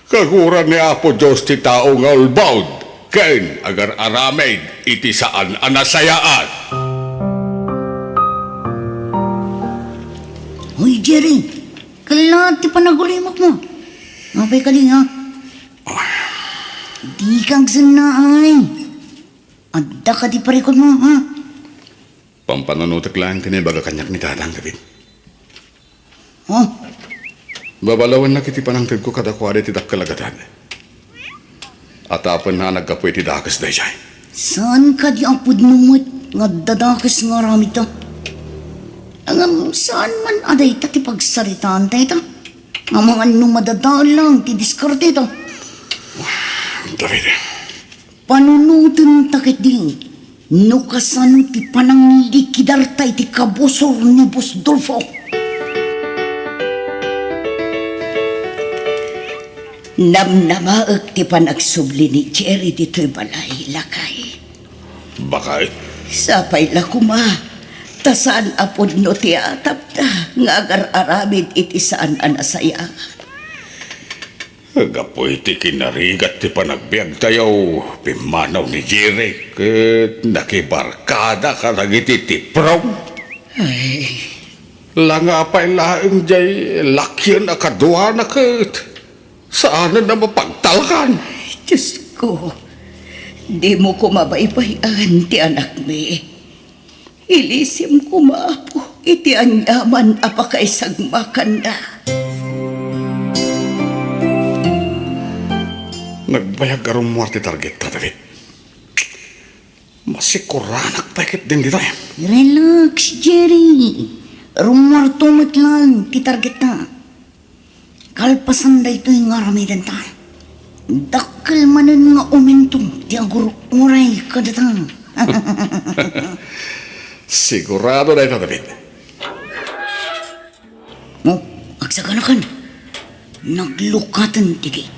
Kaguran ni Apo Diyos ti tao nga ulbaud. Ken agar aramid iti saan anasayaan. Hoy Jerry, kailangan ti panagulimok mo. Mapay ka din ha. Di kang sanaay. Adda ka di parikod mo ha. Pampananutak lang tinibaga kanyak ni Tatang David. Oh, Babalawan na kiti panangtid ko kada kwari ti dakkalagatan. At apan na nagkapoy ti dakas na siya. saan ka di apod numot nga dadakas nga rami to? Ang saan man aday ta ti pagsaritaan tayo ta? Ang mga numadadaan lang ti diskarte to. David, Panunutin takit din. no kasano ti pananglikidartay ti kabusor ni Busdolfo. Namnamaag ti panagsubli ni Jerry dito'y balay lakay. Bakit? Sapay la kuma, tasaan apod no ti atap ta, nga agar-aramid iti saan anasaya. Agapoy ti kinarigat ti panagbiag tayo, pimanaw ni Jerry, ket nakibarkada ka nagiti ti prong. Ay, Langa pa'y laing jay lakyan akaduha na ket. Saan na mapagtalkan? Diyos ko, di mo ko mabaybayan ti anak mi. Ilisim ko maapo, iti anyaman apakaisagmakan na. Nagbayag arong mo ti target ta, David. Masikuranak paikit din dito. Relax, Jerry. Rumartumot lang, ti target na. Kalpasan da ito yung aramidan ta. Dakal manan nga umintong, ti agur-uray kadatang. Sigurado na ito, David. Mo, agsaganakan. Naglukatan ti gate.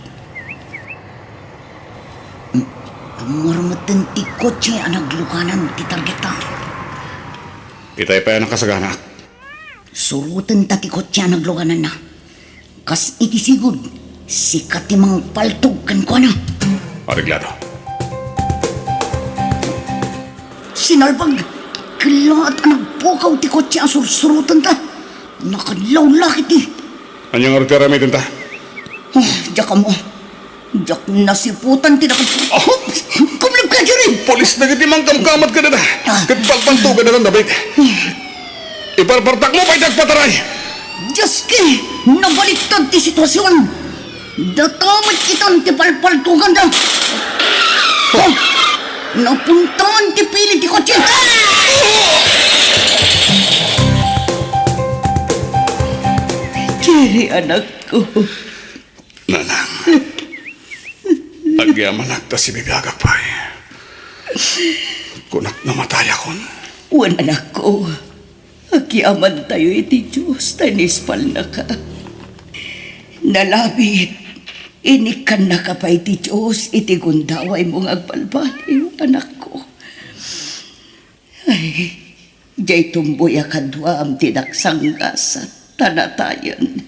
Marmatan ti kotse ang naglukanan ti target ta. Itay pa yan ang kasagana. Surutan ta ti kotse ang naglukanan na. Kas iti sigud, sikat ti mang paltog kan ko na. Ariglado. Sinalpag, kilaat ang nagpukaw ti kotse ang sursurutan ta. Nakadlaw lakit ti. Anyang arutira may tinta? Oh, diyak ka mo. Diyak nasiputan ti nakad... Oh! Kumlip ka, Jerry! Polis na gitimang kamkamat ka na na. Katpagpantugan na lang, David. Iparpartak mo pa'y nagpataray. Diyos ki, nabaliktad ti sitwasyon. Datamat kitang ti palpaltugan na. Oh, napuntahan ti pili ti kotse. Jerry, anak ko. Nanang. Agyaman agta si bibiyagak pa'y. Kunak namatay akon. Wan, anak ko. Agyaman tayo iti Diyos, tanispal na ka. Nalabit, inikan na ka pa iti Diyos, iti gundaway mong agbalbaliw, anak ko. Ay, jay tumboy akadwa am tinaksanggas at tanatayan.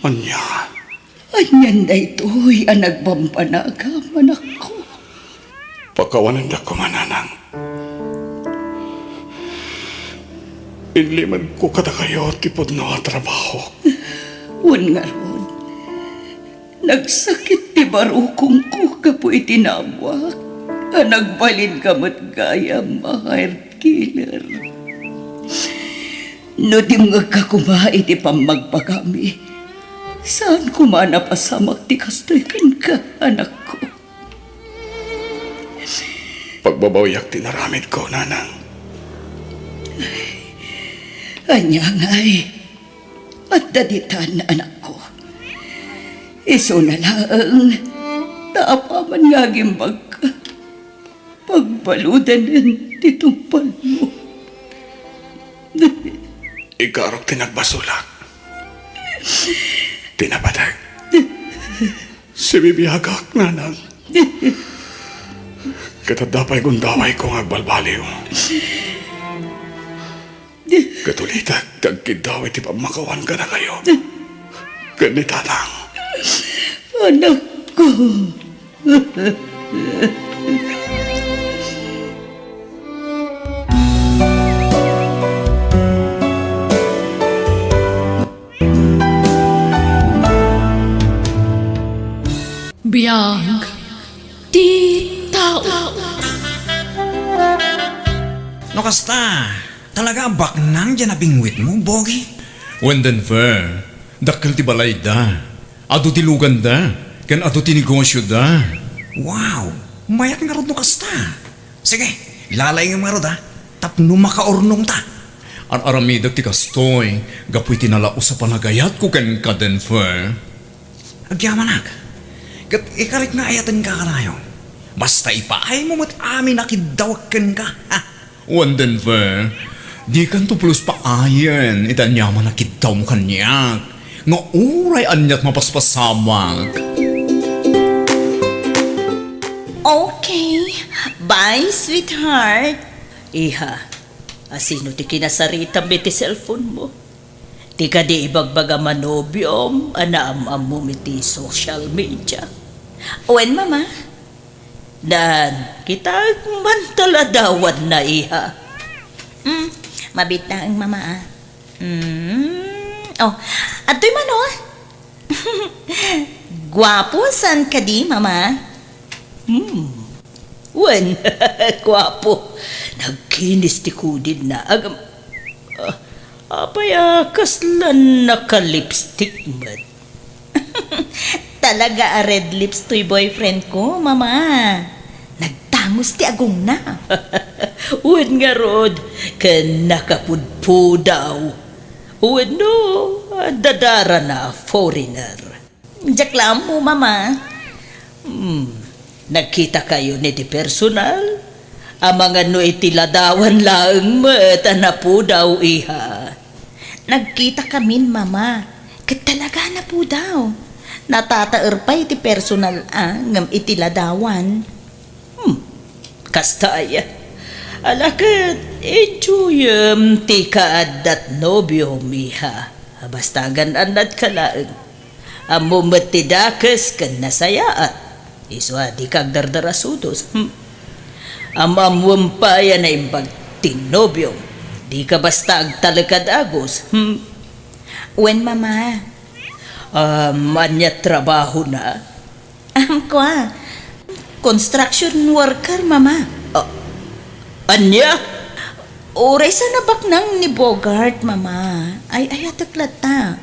Anya. Anyan na ito'y ang nagbampanagam, anak ko. Pagkawanan na ko mananang. Inliman ko kada kayo tipod na trabaho. Wan nga ron. Nagsakit ti barukong ko kapo'y tinamwak. Nagbalin kamat gaya mahir killer. No di mga kakumay ti pamagpagami. Saan kumana pasamak ti kastoy ka, anak ko? Pagbabawiyak tinaramid ko, nanang. Anya nga'y, at daditan, anak ko. Iso na lang, taapaman nga gimbag ka. Pagbaludan din titumpal mo. Ikarok tinagbasulak. Tinapadag. Si bibiyagak, nanang. Katadapay gundaway ko nga agbalbaliw. Katulitag, tagkidaway ti pamakawan ka na kayo. Ganitatang. Anak ko. Biyag, di tao. No kasta, talaga baknang dyan na bingwit mo, Bogi? Wendan fair, dakkel ti balay da. Ado ti lugan da, ken ado ti negosyo da. Wow, mayak nga rod no kasta. Sige, lalay nga nga rod ha, tapno makaurnong ta. Ar-aramidag ti kastoy, gapoy tinalao sa panagayat ko ken kaden fair. Agyamanak, kat ikarit na ayatan ka kanayo. Basta ipaay mo mat amin nakidawakan ka. Ha? Wanden ver, di kan to plus paayan. Itan niya man nakidaw mo kanyak. Nga uray anyat mapaspasamag. Okay. Bye, sweetheart. Iha, asino ti kinasarita ti cellphone mo? Ti ka di ibagbaga manobyom, anaam mo ti social media. Owen, mama? Dan, kita mantaladawan na iha. Mabit na ang mama ah. Oh, ato'y mano? Gwapo san ka di, mama? Wen, gwapo. Nagkinis ti kudid na. Agam, apaya kaslan naka-lipstick man. Talaga a red lips to'y boyfriend ko, mama. Nagtangos ti agong na. Wen nga rod, kan nakapudpudaw. Wen no, dadara na foreigner. Diyak lang mo, mama. Nagkita kayo ni ti personal? Ang mga no itiladawan lang mat na po daw iha. Nagkita kami, mama. Kat talaga na po daw. Natataer pa iti personal ngam itiladawan. Kastaya. Alakat, enjoyam ti kaadat nobyo miha. Basta gananat ka lang. Amo matidakas kan nasayaat. Iswa di kag dardarasudos. Amamwam pa yan na imbag tinobyo. Di ka basta agtalakad agos. Wen, mama? Manya trabaho na. Ko construction worker, mama. Anya? Uray sa nabak nang ni Bogart, mama. Ay, ayatak ta.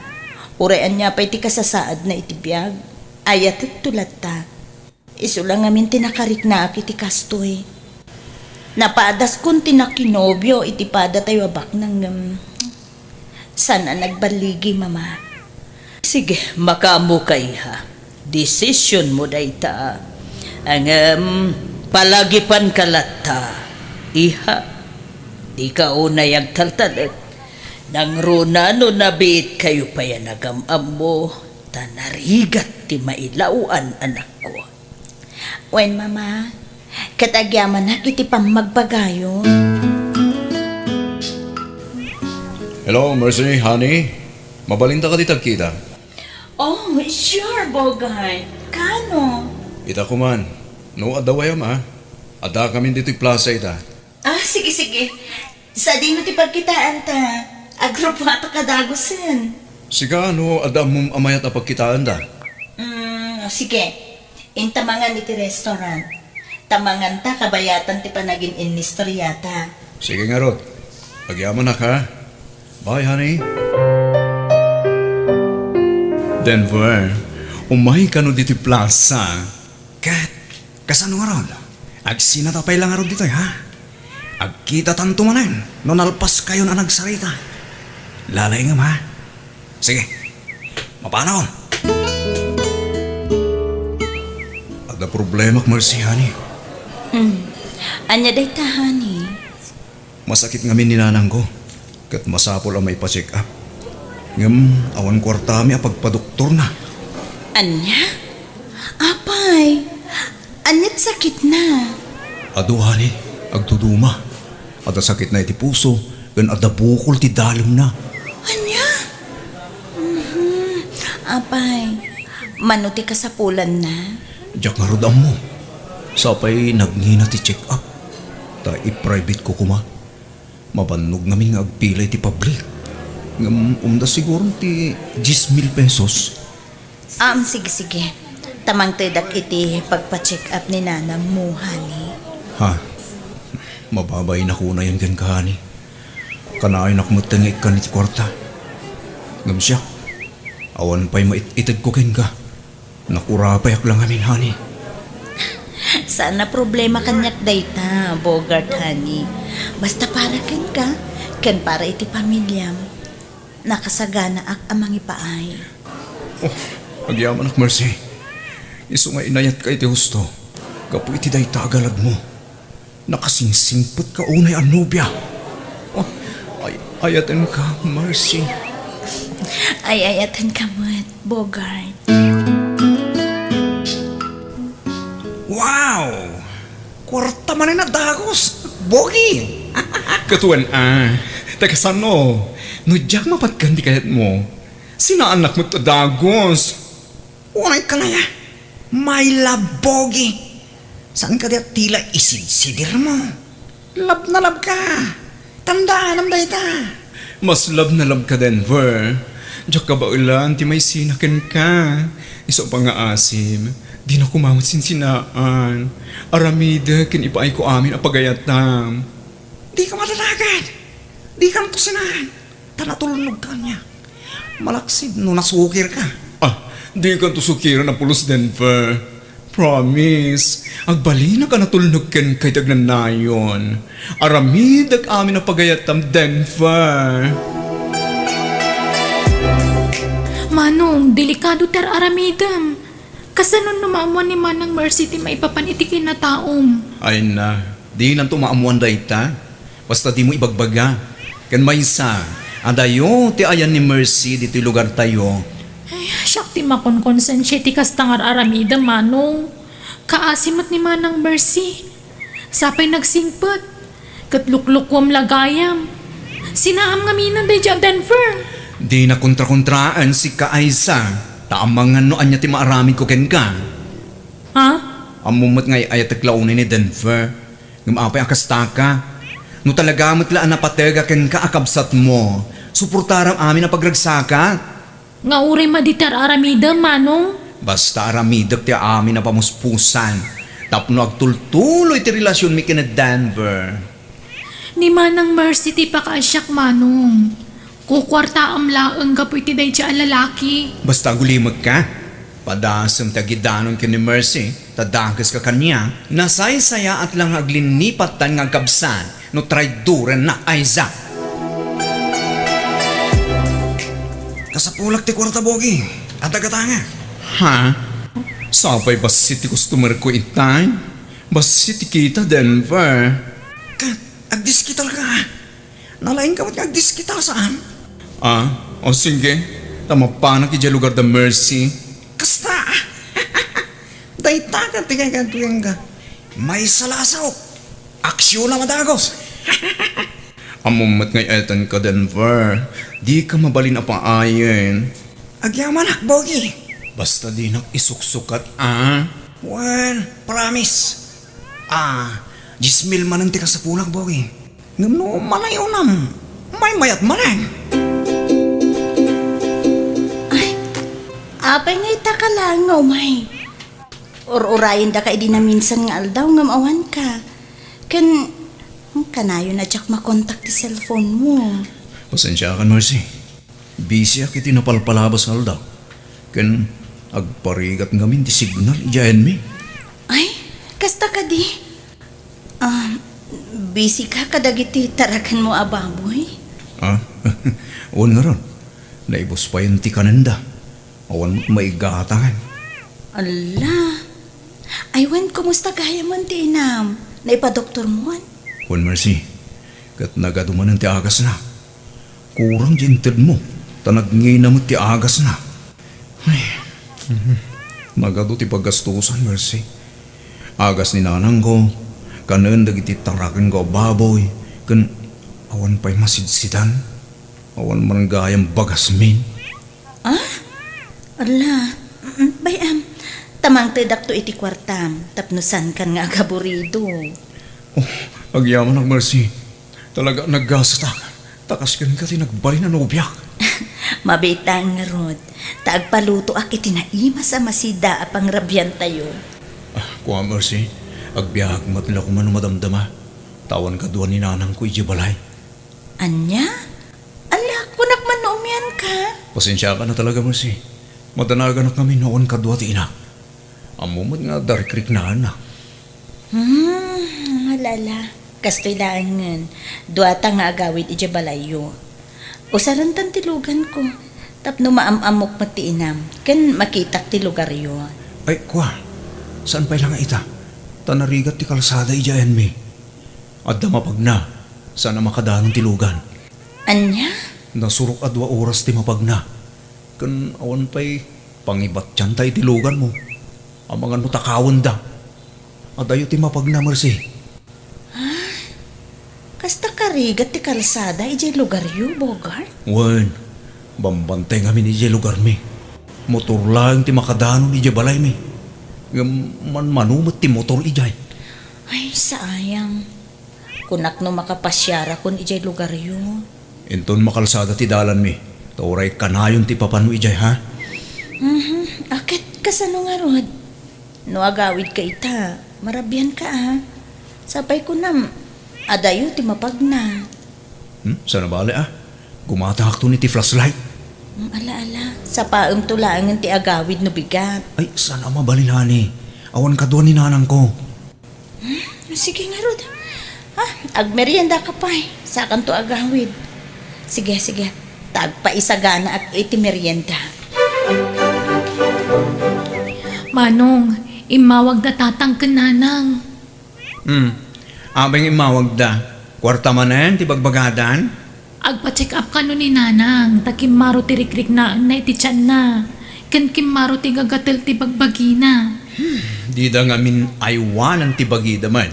Uray anya pa iti kasasaad na itibiyag. Ayatak tulat ta. Iso lang amin tinakarik na iti kastoy. Napadas kung tinakinobyo, iti pada tayo abak ng sana nagbaligi, mama. Sige, makamu ka iha. Decision mo dayta. Ang palagipan kalata. Iha, di ka unay agtaltalag. Nang runano nabit kayo pa yan nagamam mo. Tanarigat ti mailauan anak ko. Wen, mama? Katagyaman na kiti pang magbagayo. Hello, Mercy, honey. Mabalinta ka di tagkita. Oh, sure, Bogart. Kano? Ita ko man. No, adawayam ha. Ada kami dito'y plaza ita. Sige. Sa di mo ti pagkitaan ta. Agrupo ata kadagosan. Siga, no, ada mong amayat na pagkitaan da. Sige. Intamangan iti restaurant. Tamangan ta kabayatan ti panagin inistoryata. Sige nga, Rod. Pagyaman na ka. Bye, honey. Denver, umay ka no dito'y plaza. Kat, kasano nga, Rod? Agsinatapay lang nga, Rod, dito'y, ha? Agkita tanto manan, no nalpas kayo na nagsarita. Lalay nga, ha? Sige, mapanaw. Ada problema k Mercy, honey. Anya day ta, honey? Masakit nga min ninanang ko. Kat masapol ang may pa-check up. Ngam, awan kwarta mi apagpadoktor na. Anya? Apay, anyat sakit na. Ado, honey, agtuduma. Ada sakit na iti puso, gan ada bukol ti dalom na. Anya? Apay, manuti ka sa pulan na. Diyak nga rodam mo. Sapay nagngina ti check up. Ta i-private ko kuma. Mabanog namin nga agpilay ti public. Ngam umda siguro ti 10,000 pesos. Sige. Tamang tidak iti pagpa-check up ni nanam mo, honey. Ha? Mababay na ko na yan gan ka, honey. Kanaay na kumutangik ka ni ti kwarta. Ngam siya. Awan pa'y maititid ko ken ka. Nakurapayak lang amin, honey. Sana problema kanyak dayta, Bogart, honey. Basta para ka, ken para iti pamilyam. Nakasagana ak amang ipaay. Agyaman ak Mercy. Iso nga inayat ka iti husto. Kapo iti day tagalag mo. Nakasingsingpot ka unay ang nobya. Oh, ayatan ka, Mercy. Ayatan ka mo't, Bogart. Wow! Kwarta man na dagos. Bogi! Katuan tagasano. Nudyak mapagkandi kayat mo. Sina anak mo to dagos. Unay ka na ya. My love, Bogi. Saan ka diya tila isidsidir mo? Love na love ka. Tandaan ang dayta. Mas love na love ka, Denver. Diyak ka ba ulan, ti may sinakin ka. Iso pa nga asim. Di na kumamot sinsinaan. Aramida, kinipaay ko amin ang pagayatam. Di ka malalagad. Di ka natusinaan. Tanatulog ka niya. Malaksid no nasukir ka. Di ka tusukir na pulos, Denver. Promise. Agbali na ka natulog ken kay tagnanayon. Aramid amin ang pagayatam, Denver. Manong, delikado tar aramidam. Kasanon namaamuan ni Manang Mercy ti maipapanitikin na taom. Ay na, di nang tumaamuan dayta. Basta di mo ibagbaga. Kan maysa, adayo ti ayan ni Mercy dito lugar tayo. Ay, siyak ti makonkonsensya ti kastangar aramidam, Manong. Kaasimat ni Manang Mercy. Sapay nagsingpot. Katluklukwam lagayam. Sinaam nga minan day dyan, Denver. Di na kontra-kontraan si Kaaysa. Taamangan no anya ti maaramid ko ken ka. Ha? Amumot ngay ayat taglaunin ni Denver. Ngumapay akastaka. No talaga matlaan na patega ken ka akabsat mo. Suportaram amin ang pagragsaka. Nga uri maditar aramida, Manong. Basta aramidak ti amin na pamuspusan. Tapno agtultuloy ti relasyon mi kina Denver. Ni Manang Mercy ti pakaasyak, Manong. Kukwarta am laeng kapoy ti day ti lalaki. Basta gulimag ka. Padasam tagidanon ken ni Mercy. Tadagas ka kanya. Nasay-saya at lang aglinipatan nga kabsan. No traiduran na Isaac. Kasapulak ti kwarta, Bogi. Ang tagatanga. Ha? Sapay basi ti customer ko itay? Basi ti kita, Denver. Kat, agdiskital ka. Nalain ka ba't agdiskital saan? O sige. Tamapanak iti lugar da Mercy. Kasta. Dayta ka, tigay ka. May salasaw. Aksyon na madagos. Amumat ngay etan ka, Denver. Di ka mabalin apaayin. Agyaman Bogi. Basta di isuksukat, Well, promise. 10,000 man ang tika sa punak, Bogi. Ngam no, malayo nam. May mayat manang. Apay nga itaka lang, may. Or-urayin da ka di na minsan nga aldaw ngam awan ka. Kanayo na tsak makontak ti cellphone mo. Pasensya ka, Mercy. Busy akit napalpalabas aldaw. Agparigat ngamin ti signal, ijayan mi. Ay, kasta ka di. Busy ka kadagiti tarakan mo ababoy. Uwan nga ron. Naibos pa yung ti kananda. Awan mo't maigatangan. Ala. Aywan, kumusta kaya man ti inam? Naipa-doktor mo an? Uwan, Mercy. Kat nagaduman ang ti agas na. Kurang jinted mo. Tanagngi na mo ti agas na. Ay. Nagado ti paggastusan, Mercy. Agas ni nanang ko. Kanan dagiti tarakin ko baboy. Awan pa'y masidsidan. Awan man gayang bagasmin. Ala. Bayam. Tamang tedak to iti kwartam. Tapnusan kan nga agaburido. Agyaman ang Mercy. Talaga naggastak. Takas ka ti nagbali na nobyak. Mabitang nga rod. Taagpaluto akiti na ima sa masida apang rabyan tayo. Kuha, Mercy. Agbiyak matila ko man madamdama. Tawan ka doon ni nanang ko ijibalay. Anya? Ala, kunak man noomyan ka. Pasensya ka na talaga, Mercy. Madanagan na kami noon ka doon ti ina. Amumot nga darikrik na anak. Alala. Kastoy laangan. Duata nga agawid ijabalayo. Usarantan ti lugan ko. Tapno maamamok matiinam. Kan makitak ti lugar yo. Ay, kuha. Saan pa ilang ita? tanarigat ti kalsada ijayan mi. At damapag na, sana makadanong tilugan. Anya? Nasurok a 2 oras ti mapag na. Kan awan pa'y pangibat tiyan tayo tilugan mo. Ang mga nutakawan da. At ayo ti mapag na, Mercy. Kasta karigat ti kalsada ijay lugar yu, Bogart? Wen, bambantay kami ni Jay lugar mi. Motor lang ti makadanon ni Jay balay mi. Manumot ti motor ijay. Ay, sayang. Kunak no makapasyara kun ijay lugar yu. Inton makalsada ti dalan mi. Tauray kanayon ti papano ijay ha. Akit kasano nga rod? No agawid ka ita, marabyan ka Sabay ko nam, adayo ti mapag na. Sana bali Gumatahak to ni ti flashlight. Ala, sa paem tulangan ti agawid no bigat. Ay, sana mabalinani. Awan ka doon ni nanang ko. Sige nga rod. Agmerienda ka pa Sakan to agawid. Sige. Tagpa isagana at iti merienda. Manong, imawag na tatang kananang. Abang imawag da. Kwarta man na yan, ti bagbagadan. Agpa-check up ka no ni nanang, takimaro ti rikrik na iti tiyan na. Kan kimaro ti gagatel ti bagbagina. Di da ngamin aywanan ti bagida man.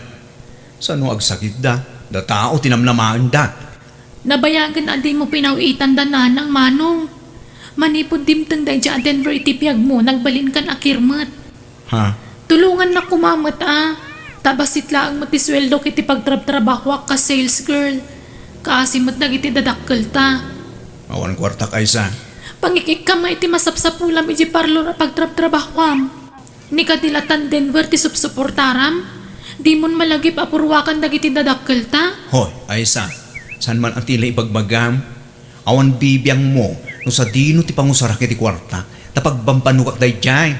Sano agsakit da? Da tao tinamlamaan da. Nabayagan adi mo pinawitan da nanang, Manong. Manipod dimtang day dya Denver itipyag mo, nagbalin kan akirmat. Ha? Tulungan na kumamat Tabasit lang mo ti sweldo kiti pagtrab-trabahwak ka sales girl. Kaasimat na iti dadakkel ta. Awan kwarta kaysa. Pangikik ka iti masapsapulam iti parlor a pagtrab-trabahwam. Ni kadilatan Denver ti supsuportaram. Di mon malagip apurwakan dagiti dadakkel ta. Hoy, aysa. San man ang tila ibagbagam? Awan bibiyang mo no sa dino ti pangusara kiti kwarta. Tapagbampanukak day jay.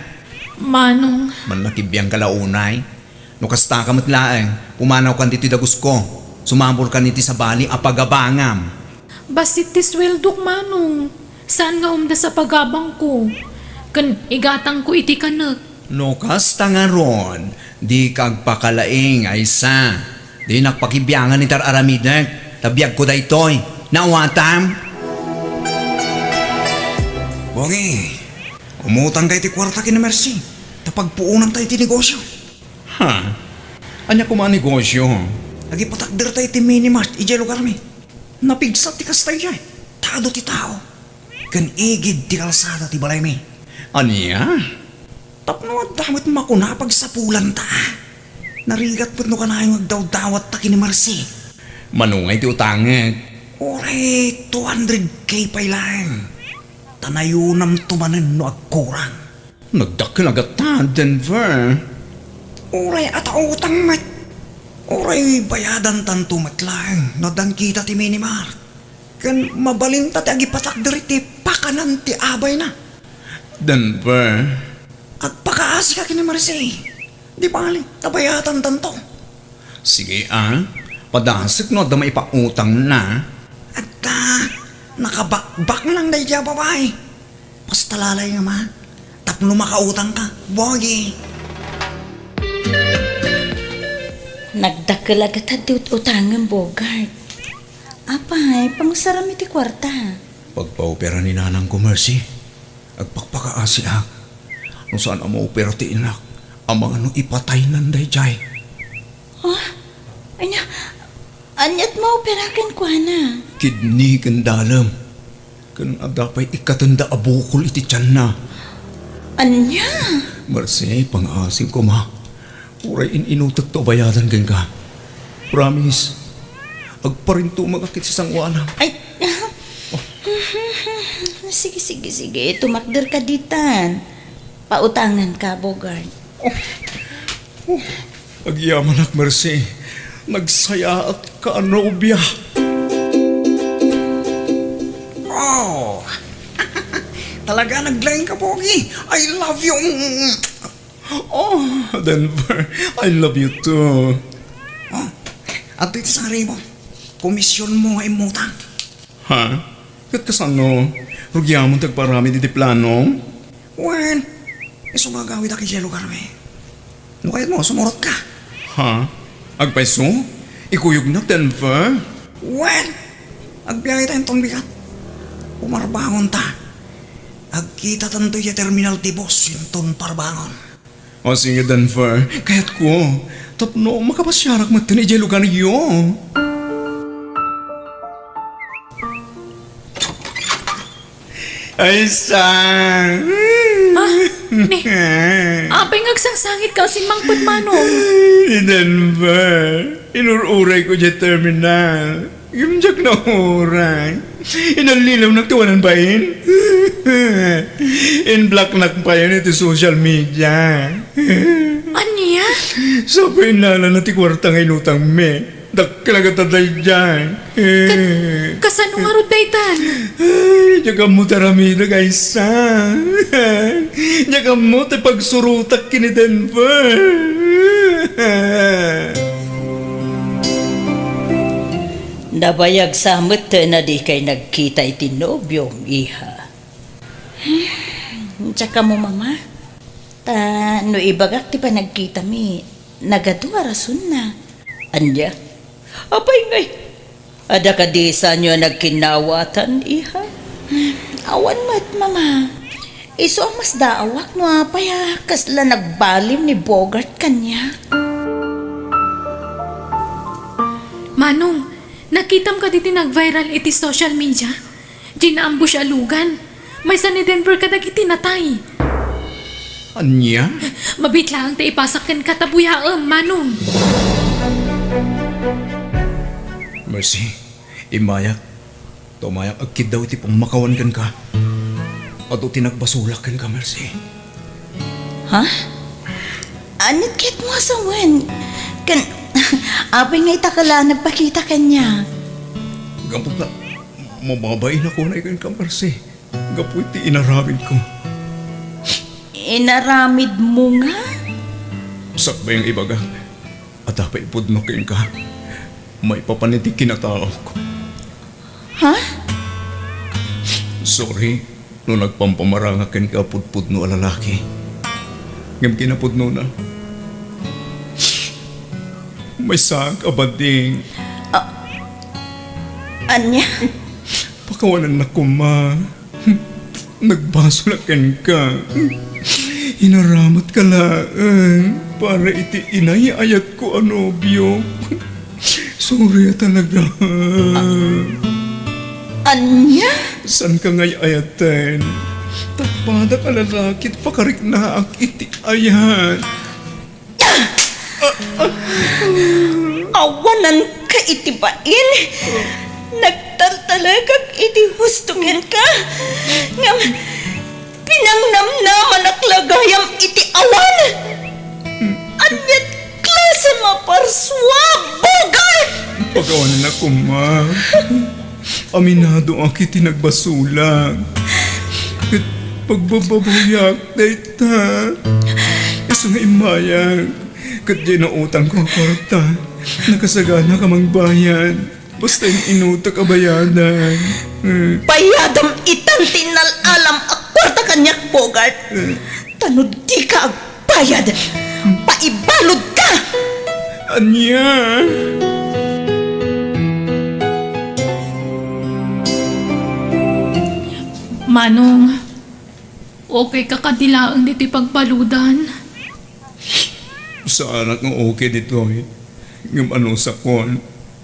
Manong, Manakibiyang kalaunay. No kasta kamat laeng, pumanaw kan diti dagus ko. Sumambor kan iti sa bali apagabangam. basit ti sweldok, Manong. Saan nga umda sa pagabang ko? Kan igatang ko iti kanak. No kasta nga ron, di kagpakalaing aysa. Di nakpakibiyangan ni Tararamidak. Tabiyag ko daytoy. Nawatam? Bongi, umutang kay ti kwarta kina Mercy. Tapagpuunan tayo ti negosyo. Ha? Anya ko negosyo. Lagi patakder tayo ti minimart. Ijay lugar mi. Napigsat ti kastay jay. Tado ti tao. Kan igid ti kalsada ti balay mi. Anya? Tapno at damit makuna pagsapulan ta. Narigat pot no kanayong agdaw-dawat ta kini Mercy. Manungay ti utanget. Oray, 200K pay lang. Tanayunam tumanen no agkurang. Nagdakil agad ta, Denver. Oray, at utang mat. Oray, bayadan tanto mat lang. Nadang kita ti minimar. Kan mabalinta ti agipatakder ti pakanan ti abay na. Denver. At pakaasi ka kini Marcy. Di bali, tabayatan tanto. Sige padasik no da maipautang na. At nakabakbak lang day dya babae. Basta lalay nga ma. Tapno makautang ka, bogi. Nagdakkel agad ti utangan, Bogart. Apay, pangsaram iti kwarta. Pagpaopera ni nanang ko, Mercy. Agpakpakaasi no saan ang maopera ti inak. Ang mga no ipatay nanday jay. Anyat maoperakan ko na. Kidney kandalam. Kan adapay ikatanda abukol iti tiyan na. Anya? Mercy, pang-asing ko ma. Uray inutot to bayadan gan ka. Promise. Agparinto magakit sa sangwana. Ay, sige. Tumakder ka ditan. Pautangan ka, Bogart. Agyaman ak, Mercy. Nagsaya at kaanobya. Oh! Talaga naglaing ka, Pogi. I love you. Oh, Denver. I love you too. Oh, at dito sa mo, komisyon mo ay mutang. Ha? Kat kasano? Rugyamon tagparami diti plano? Well, sumagawid aki siya lugar me. No kahit mo, sumurot ka. Ha? Agpaiso? Ikuyog na Denver? Well, agbiyahe tayong tong bigat. Umarbangon ta. Agkita tanto ya terminal ti boss yung ton parbangon. O sige Denver, kaya't ko. Tapno makapasyarak matan ijay lugar niyo. Ay sang! Apay ngagsangsangit ka si Mang Manong. Ni Denver, inururay ko dyan terminal. Imjak na oray. Inalilaw nagtuwanan ba yun? In-block na pa yun ito social media. Aniya? Sabay nala na ti kwarta ngay inutang me. Dakkalagatatay dyan. Kasano nga ro daytan? Diyaga mo taramida kaysa. Diyaga mo ti pagsurutak kini Denver. Nabayag samot na di kay nagkita iti nobyong iha. Tsaka mo mama, no ibagak ti pa nagkita mi, nagadwa rason na. Anya, apay ngay, ada ka di sa nyo nagkinawatan iha. Awan mo't mama, iso ang mas daawak no apay kasla nagbalim ni Bogart kanya. Manong, nakitam ka diti nag-viral iti social media. Ginaambush alugan. May sa ni Denver ka dagiti natay. Anya? Mabitla ang taipasakan katabuyaam, Manong. Mercy, imayak. Tumayak agkid daw iti pang kan ka. Ato tinagbasulakan ka, Mercy. Ha? Anit kit mo sa wen? Apay nga itakala nagpakita kanya. Gampang na, mababain ako na ikan ka, Mercy. Gapo iti inaramid ko. Inaramid mo nga? Sakbay ang ibaga. At dapat ipudnokin ka. May papaniti kinatao ko. Ha? Sorry, no nagpampamarangakin ka pudpudno a lalaki. Ngam kinapudno na. May sag abading. Anya? Pakawanan na ko, ma. Nagbasulakan ka. Inaramat ka lang para iti inayayat ko anobyo. Sorry talaga. Anya? San ka ngay ayatan? Takpada ka lalakit pakarik na ak iti ayat. Awanan ka itibain. Nagtaltalagag iti hustukin ka. Ngam, pinangnamnaman aklagayam iti awan. Anyat klase maparswa, Bogart! Pagawanan ako, ma. Aminado ang kiti nagbasulang. At pagbababuyak, dayta. Isa nga imayag. Kat di na utang ko kwarta. Nakasagana ka mang bayan. Basta yung inutak abayadan. Bayadam itan tinalalam akwarta kanyak, Bogart. Tanod di ka agbayad. Paibalod ka! Anya! Manong, okay ka kadilaang dito pagbaludan. Sa anak ng okay dito eh. Ngam ano sa kon.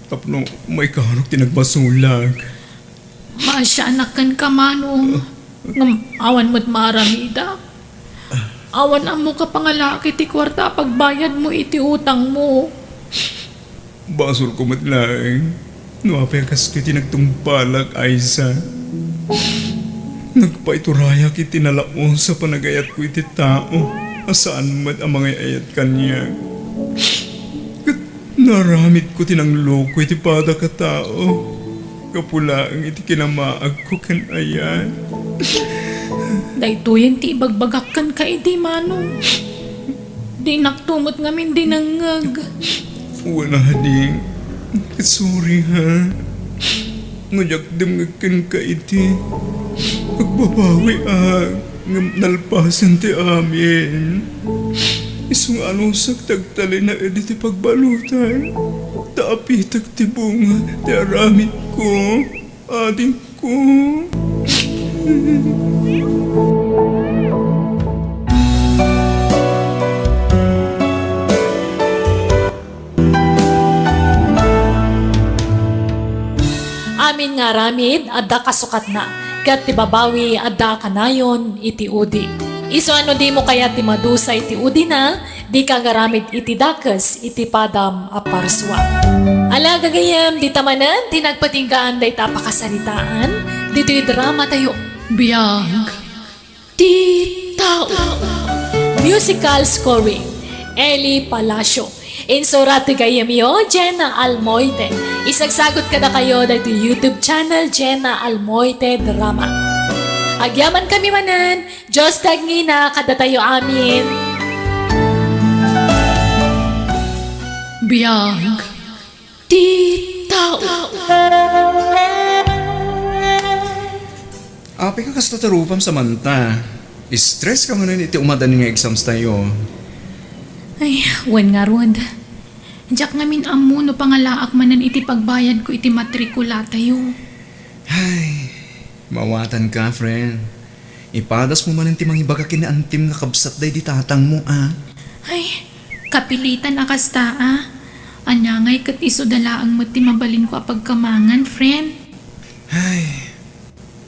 Tapno may karok tinagbasulag. Maasyaanakan ka, Manong. Ngam, awan mo't maramida. Awan ang mo ka pangalaki ti kwarta pagbayad mo iti utang mo. Basol ko matlaing. No apel kas kiti nagtumpalag Aiza. Nagpaituraya kiti nalaon sa panagayat ko iti tao. Asaan man ang mga ayat kanya. Kat naramit ko tinanglo ko iti pada ka tao. Kapula ang iti kinamaag ko kan ayan. Dahito yan ti ibagbagakan ka iti, Manong. Di naktumot ngamin di nangag. Wala ding. Sorry ha. Ngayak dimgakan ka iti. Magbabawi nalpasan ti amin. Isang anusak tagtali na editi pagbalutan. Taapi tagtibunga, ti aramid ko, ading ko. Amin nga ramid, adda kasukat na. Kat ti babawi, adda kanayon, iti udi. Iso ano di mo kaya ti madusa iti udi na, di ka garamid iti dakas, iti padam aparswa. Ala gagayam, di tamanan, tinagpatinggaan day tapakasaritaan, dito'y drama tayo. Biyag. Di tao. Musical scoring, Eli Palacio. Insurat ti gayam yo, Jenna Almoite. Isagsagot ka na kayo dito YouTube channel, Jenna Almoite Drama. Agyaman kami manan, Diyos tagngina, kada tayo amin. Biyag. Di tao. Api ka kas tatarupam sa manta. Stress ka man iti umadan nga exams tayo. Ay, wan nga rod. Diyak ngamin amo no pangalaak manan iti pagbayad ko iti matrikula tayo. Ay, mawatan ka, friend. Ipadas mo man ti mangibaga kinaantim nga kabsat day di tatang mo, ah. Ay, kapilitan akasta ah. Anyangay kat iso dalaang mo ti mabalin ko apagkamangan, friend. Ay,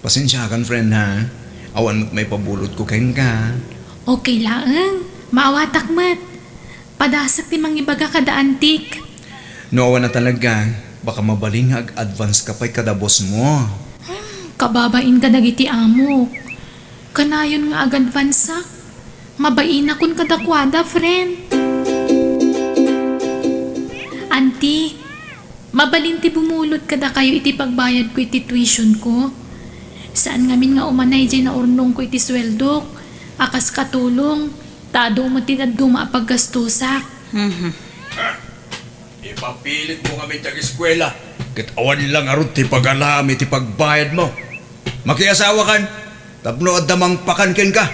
pasensya kan, friend, ha. Awan mo't may pabulot ko kain ka. Okay laang, maawatak mat. Padasak ti mangibaga kada antik. No, awan na talaga. Baka mabaling nga advance ka pa'y kada boss mo. Kababain ka dagiti amo. Kanayon nga ag-advansak. Mabain akon kadakwada, friend. Auntie, mabalin ti bumulot kada kayo iti pagbayad ko iti tuition ko. Saan ngamin nga umanay dyan na urnong ko iti sweldok. Akas katulong. Tado mo tinaduma paggastusak. Ipapilit mo kami tag-eskwela. Kit awan lang arot ti pag-alami ti pagbayad mo. Makiasawa kan. Tapno adamang pakankin ka.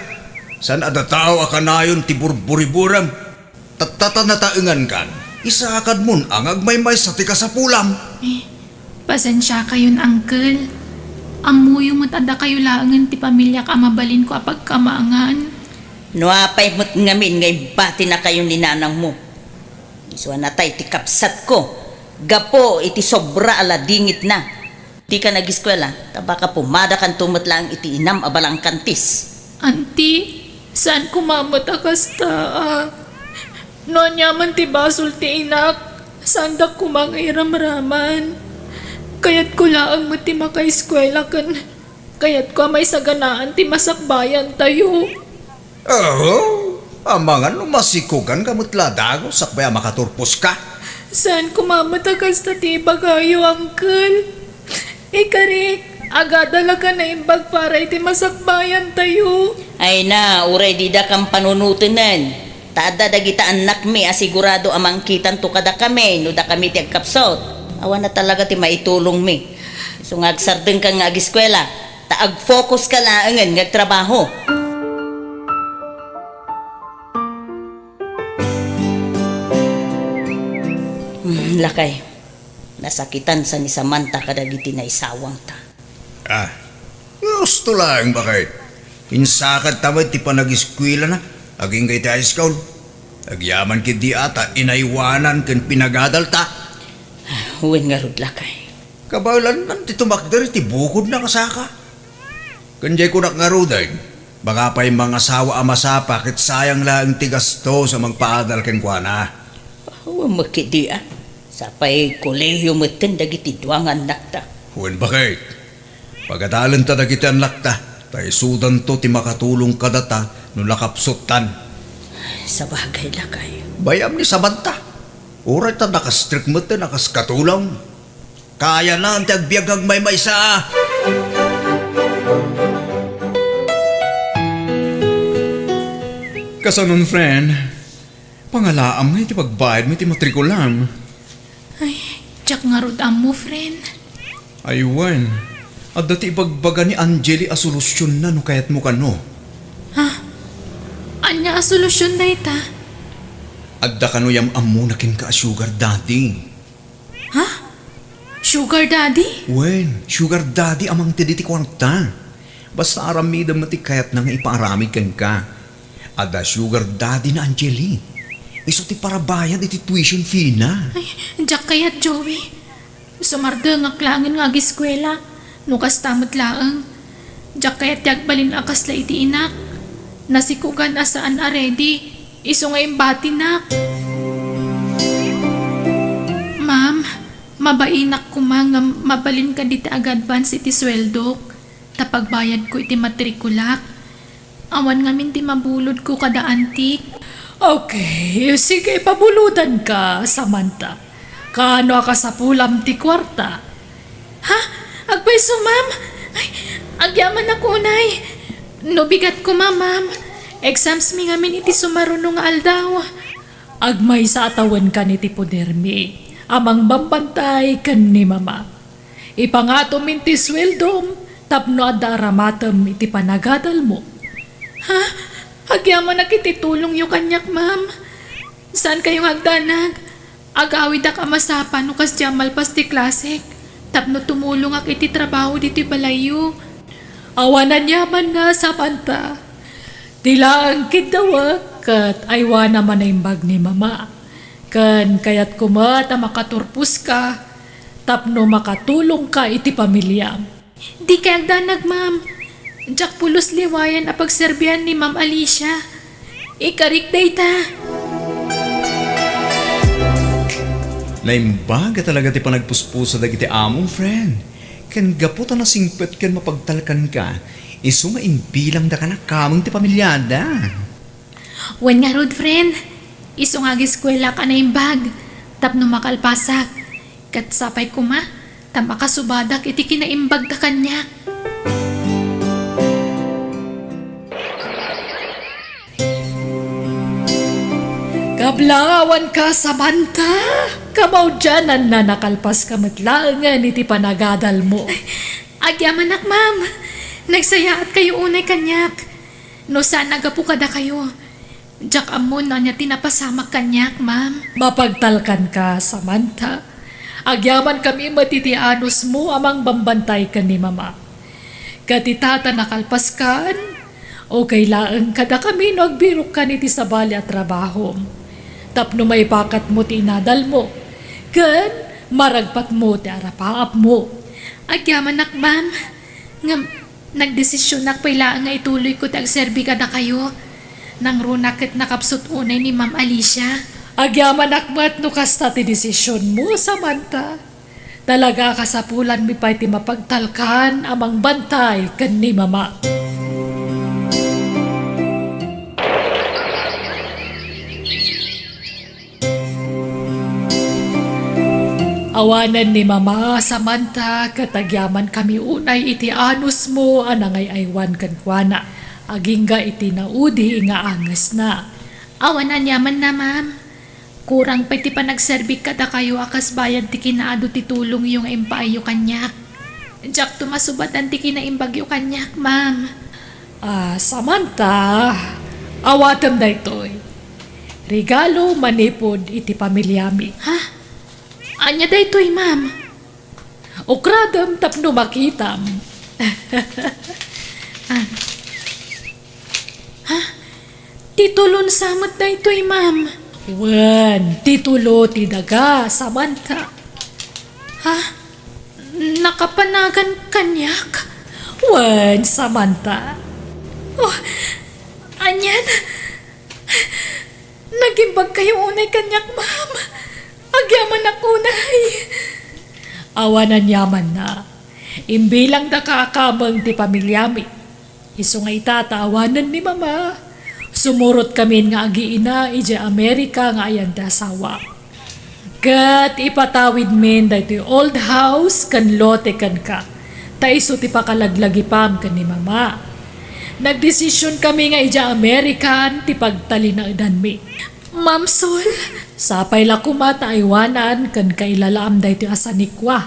San adatao akanayon ti burburiburam. Tatata na taengan kan. Isaakad mon ang agmaymay sa ti kasapulam. Pasensya kayon, uncle. Amuyo mo't ada kayo laangan ti pamilya ka mabalin ko apag kamaangan. No apay mo't ngamin ngay bati na kayo ni nanang mo. Iswa na tay ti kapsat ko. Gapo iti sobra ala dingit na. Di ka nag-eskwela, tabaka pumada kan tumot lang iti inam abalang kantis. Auntie, saan kumamot akasta? No nyaman ti basol ti inak, sandak kumang iramraman. Kayat ko laang mo ti makaeskwela kan. Kayat ko may saganaan ti masakbayan tayo. Oh, amangan lumasikugan kamot ladago sakbaya makaturpos ka. Saan kumamot akasta ti bagayo, uncle? Ikarik, agadala ka na imbag para iti masakbayan tayo. Ay na, uray di da kang panunutinan. Tada dagita anak mi, asigurado amang kitan to kada kami, no da kami ti agkapsot. Awan na talaga ti maitulong mi. So ngagsardeng ka nga agiskwela, taag-focus ka laangan ngagtrabaho. Lakay, nasakitan sa ni Samantha kadagiti na isawang ta. Ah, gusto lang bakit? Insakad tamad ti panag-eskwela na. Aging kay ti high school. Agyaman kid di ata inaiwanan ken pinagadal ta. Huwin nga rod lakay. Kabalan man ti tumakder ti bukod na kasaka. Kanjay ko nakngaruday. Baka pa'y mga asawa amasapa kit sayang lang ti gasto sa magpaadal ken kuana. Huwag makidi ah. Sapay kolehiyo matin dagiti duangan nakta. Huwin bakit? Pagadalan ta dagiti anak ta. Tay sudan to ti makatulong kadata no nakapsutan. Sa bagay lakay. Bayam ni Samantha. Uray ta nakastrict mo ta nakaskatulong. Kaya na ang tagbiyagang may maysa. Kasanon, friend. Pangalaam nga iti pagbayad mo iti matrikulam. Ay, tsak nga rod mo, friend. Aywan. At dati ibagbaga ni Angeli a solusyon na no kayat mo kano. Anya a solusyon na ita? Adda kanuyam amunakin ka sugar daddy. Sugar daddy? Wen, sugar daddy amang tiditi kwarta. Basta aramida mati kayat nang ipaaramid kan ka. Ada sugar daddy na Angeline. Iso ti para bayad iti tuition fee na. Ay, jak kayat Joey. Sumarda nga klangan nga giskwela. Nukas tamot laang. Jak kayat yagbalin akas la iti inak. Nasikugan asaan already. Iso nga imbati nak. Ma'am, mabainak ko nga mabalin ka diti ag-advance iti sweldo. Tapagbayad ko iti matrikulak. Awan nga min ti mabulod ko kada antik. Okay, sige, pabuludan ka, Samantha. Kano ka sa pulam ti kwarta? Ha? Agpweso, ma'am? Ay, agyaman ako, nay. No bigat ko, ma'am. Exams mi ngamin iti sumarunong nga aldaw. Agmay sa atawan ka ni Tipodermi, amang bambantay kan ni mama. Ipangatom minti sweldom, tapno adda aramatam iti panagadal mo. Ha? Agyaman na kititulong yung kanyak, ma'am. Saan kayong agdanag? Agawid ak amasapan no kas jamal pas ti klasik. Tapno tumulong ak iti trabaho dito balayo. Awanan yaman nga Samantha. Tila ang kidawak kat aywa naman na imbag ni mama. Kan kayat kumata makaturpus ka, tapno makatulong ka iti pamilya. Di kay agdanag, ma'am. Jak pulos liwayan apagserbihan ni Ma'am Alicia. Ikarik data. Naimbaga talaga ti panagpuspusa dagiti among friend. Ken gaputa na singpet ken mapagtalkan ka. Isu nga imbilang da ka na kamang ti pamilyada. Wen nga road friend. Iso nga giskwela ka na imbag. Tapno makalpasak. Kat sapay kuma. Tama kasubadak iti kinaimbag da kanya. Kablangawan ka, Samantha. Kamaw dyanan na nakalpas ka matlangan iti panagadal mo. Agyaman nak, ma'am. Nagsayaat kayo unay kanyak. No sana gapu kada kayo. Jak amon na niya tinapasamak kanyak, ma'am. Mapagtalkan ka, Samantha. Agyaman kami matitianos mo amang bambantay ka ni mama. Katitata nakalpas kan, o kailaan kada kami nagbirok ka niti sabali at trabaho. Tapno may pakat mo ti inadal mo. Kan, maragpat mo ti arapaap mo. Agyaman nak, ma'am. Nga, nagdesisyon nak pailaan nga ituloy ko tagserbi kada kayo. Nang runakit nakapsot unay ni Ma'am Alicia. Agyaman akmat no kasta ti desisyon mo, Samantha. Talaga kasapulan mi pa iti mapagtalkan amang bantay kan ni mama. Awanan ni mama, Samantha, katagyaman kami unay iti anus mo anangay aywan kankwana. Agingga iti naudi nga angas na. Awanan yaman na, ma'am. Kurang pa iti panagserbi kada kayo akas bayad ti kinaado ti tulong yung impaayo kanyak. Jak tumasubatan ti kinaimbagyo kanyak, ma'am. Samantha, awatam da ito'y. Regalo manipod iti pamilyami. Ha? Anya da ito'y, ma'am? Ukradam tapno makitam. Titulon samot da ito'y, ma'am. Wen, titulo ti daga, Samantha. Ha? Nakapanagan kanyak? Wen, Samantha. Oh, anyan? Nagimbag kayo unay kanyak, ma'am. Agyaman ako, nay. Awanan yaman na. Imbilang da kakamang ti pamilyami. Iso nga itatawanan ni mama. Sumurot kami nga agiina ija Amerika nga ayan da asawa. Kat ipatawid min da ito old house kan lote kan ka. Ta iso ti pakalaglagi pam kan ni mama. Nagdesisyon kami nga ija Amerikan ti pagtalinaadan mi. Ma'am Sol, Sapay la kumata aywanan kan kailalaam da ito asanikwa.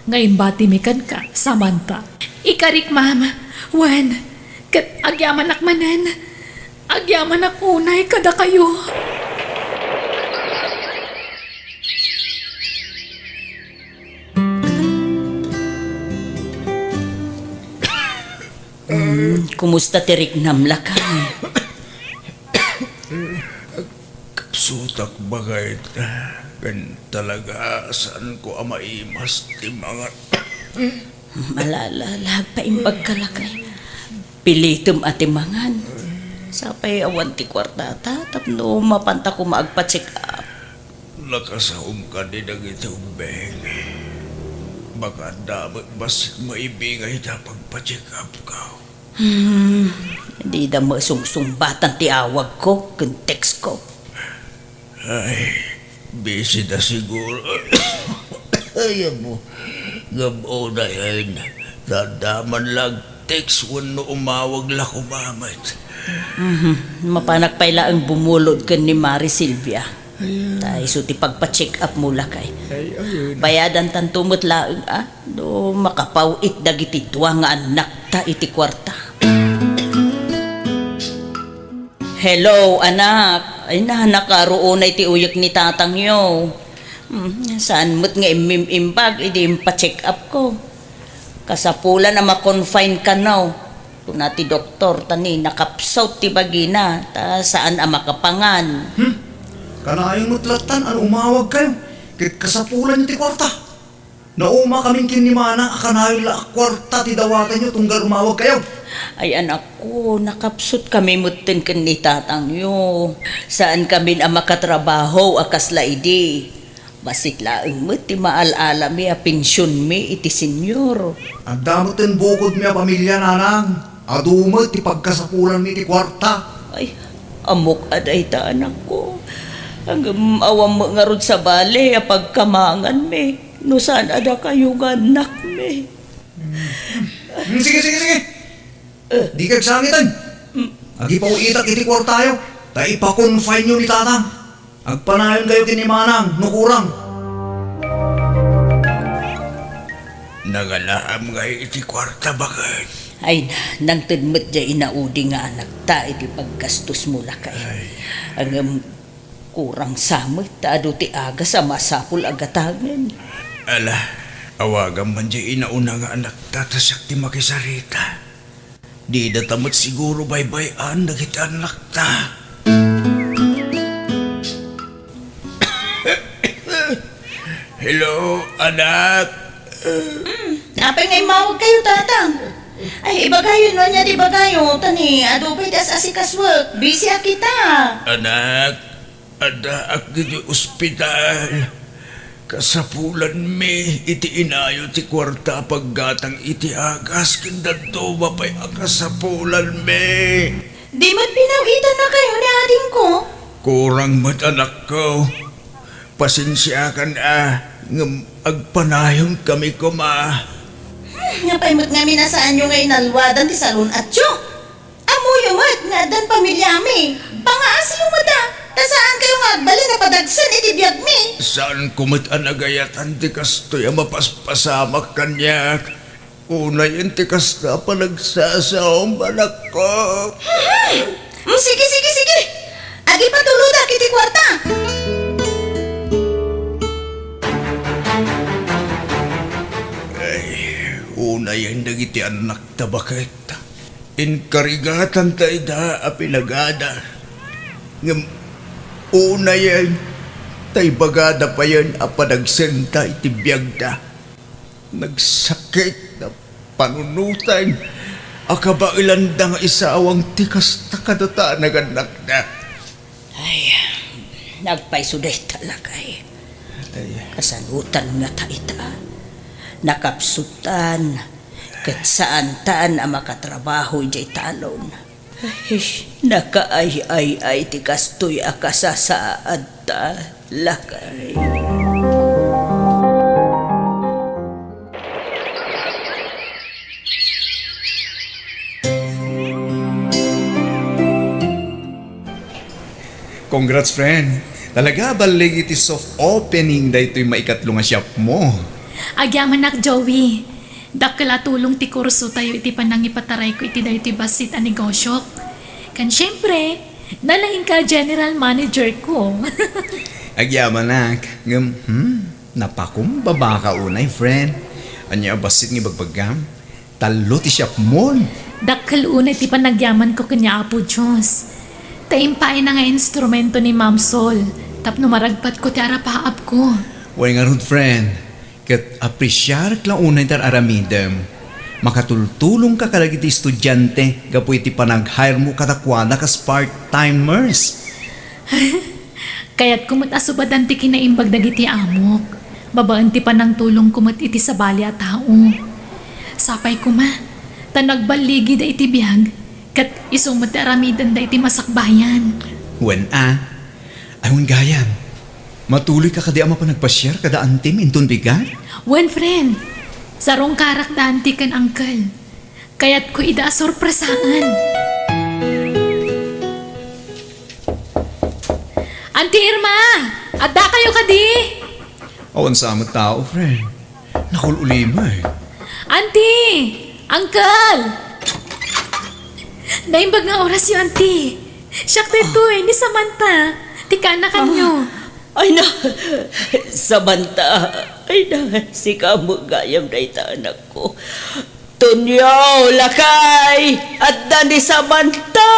Nga imbati mi kan ka, Samantha. ikarik, ma'am. Wen, kat agyaman akmanan. Agyaman akunay kada kayo. kumusta tirik namlakay? Sutak bagay kan talaga saan ko maimas ti mga Malalalag pa imbag kalakay. Pilitom ati mangan. Sapay awan ti kwartata tapno mapanta ko maagpa-check up. nakasahom ka din ang itubeng. Baka dapat mas maibingay na pagpa-check up ka. Hindi na masungsumbatan ti awag ko, kung text ko. Ay, busy na siguro. Ayaw mo, gabo na yan. Dadaman lang text no umawag la kumamit. Mapanakpay ang bumulod ka ni Mari Silvia. Tayo so ti pagpa-check up mo lakay. Bayadan tan tumot laeng do makapawit dagiti duwa nga anak ta iti kwarta. Hello anak. Ay na nakaroon na iti uyak ni tatang yo. Saan mo't nga imimbag iti pa-check up ko. Kasapula na ma-confine ka now. Kung nati doktor tani nakapsaw ti bagina ta saan ang makapangan. Kanayong mutlatan, ano umawag kayo? Kit kasapulan niyo ti kwarta. Nauma kaming kinimana, kanayong la kwarta ti dawatan niyo tunggal umawag kayo. Ay anak ko, nakapsut kami mutin kan ni tatang yo. Saan kami ang makatrabaho akas laidi. Basit laeng mo ti maalala mi a pensyon mi iti senyor. Ang damotin bukod mi a pamilya nanang. Aduma ti pagkasapulan mi ti kwarta. Ay, amok aday ta anak ko. Hanggang awam mo nga rod sa bale a pagkamangan mi. No saan ada kayo nga anak mi. Sige. Di kag sangitan. Agi pa itak iti kwartayo. Ta ipa-confine nyo ni tatang. Agpanayon kayo kinimanang, nukurang. Nagalaam kayo iti kwarta bakit? Ay nang tudmat dya inaudi nga anak ta iti paggastos mo lakay. Ang kurang samit ta ado ti aga sa masapul agatagan. Ala, awagan man dya inauna nga anak ta tasak ti makisarita. Di datamot siguro baybayan na kita anak ta. Hello, anak. Apay ngay mawag kayo tatang. Ay ibagayon no niya di bagayo tani ado pa'y das asikaswag. Busy kita. Anak, ada ak di ospital. Kasapulan mi iti inayo ti kwarta paggatang iti agas kindato mapay akasapulan mi. Di mo't pinawitan na kayo ni ading ko. Kurang mat anak ko. Pasensya ka na. Agpanayon kami ko ma. Nga pa'y mo't nga minasaan nyo ngayon nalwadan ti salon at yo. Amo yung mat nga dan pamilya mi. Pangaas yung mata. Saan kayo nga agbali na padagsan iti biyag mi? Saan kumit anagayatan ti kastoy mapaspasamak kanyak? Unay yung ti kasta panagsasaom anak ko. Sige. Agi patuludak iti kwarta. Unay yung nagiti anak tabakit. Inkarigatan tayo da apilagada. Unay yung tay bagada pa yan apadagsenta iti biyagda. Nagsakit na panunutan. Akabailan da nga isaawang tikas na kadata naganak na. Ay, nagpaisuday talaga eh. Kasanutan nga taita. Nakapsutan. Kat saan taan ang makatrabaho jay talon. Ay, nakaay ti kastoy akasasaad ta lakay. Congrats, friend. Talaga balig iti soft opening da ito'y maikatlo nga shop mo. Agyaman nak Joey. Dakla tulong ti kurso tayo iti panangipataray ko iti dayo ti basit a negosyo. Kan syempre, nalaing ka general manager ko. Agyaman nak. Napakumbaba ka unay, friend. Anya basit nga bagbagam. Talo ti shop mo. Dakkel una ti panagyaman ko kanya Apo Diyos. Taimpain na nga instrumento ni Ma'am Sol. Tapno maragpat ko ti arapaap ko. Way nga ron, friend. Kat apresyar lang unay tar aramidem. Makatultulong ka kalagi ti estudyante gapu iti panag-hire mo katakwana kas part-timers. Kaya't kumot asubadan ti kinaimbag dagiti amok. Babaan ti panang tulong kumot iti sa bali at tao. Sapay kuma, tanagbaligi da iti biyag, kat isumot ti aramidan da iti masakbayan. Wen ayun gayam. Matuloy ka kadi ama pa nagpasyar kada antim intun bigat? Wen friend, sarong karak da anti kan angkel. Kaya't ko ida sorpresaan. Auntie Irma! Adda kayo kadi! Awan sa amot tao, friend. Nakululima eh. Auntie! Uncle! Naimbag nga oras yung auntie. Siyak dito ni Samantha. Tika na kanyo. Ay na, Samantha. Ay na, si kamu gayam na ita anak ko. Tunyaw, lakay, at ni Samantha.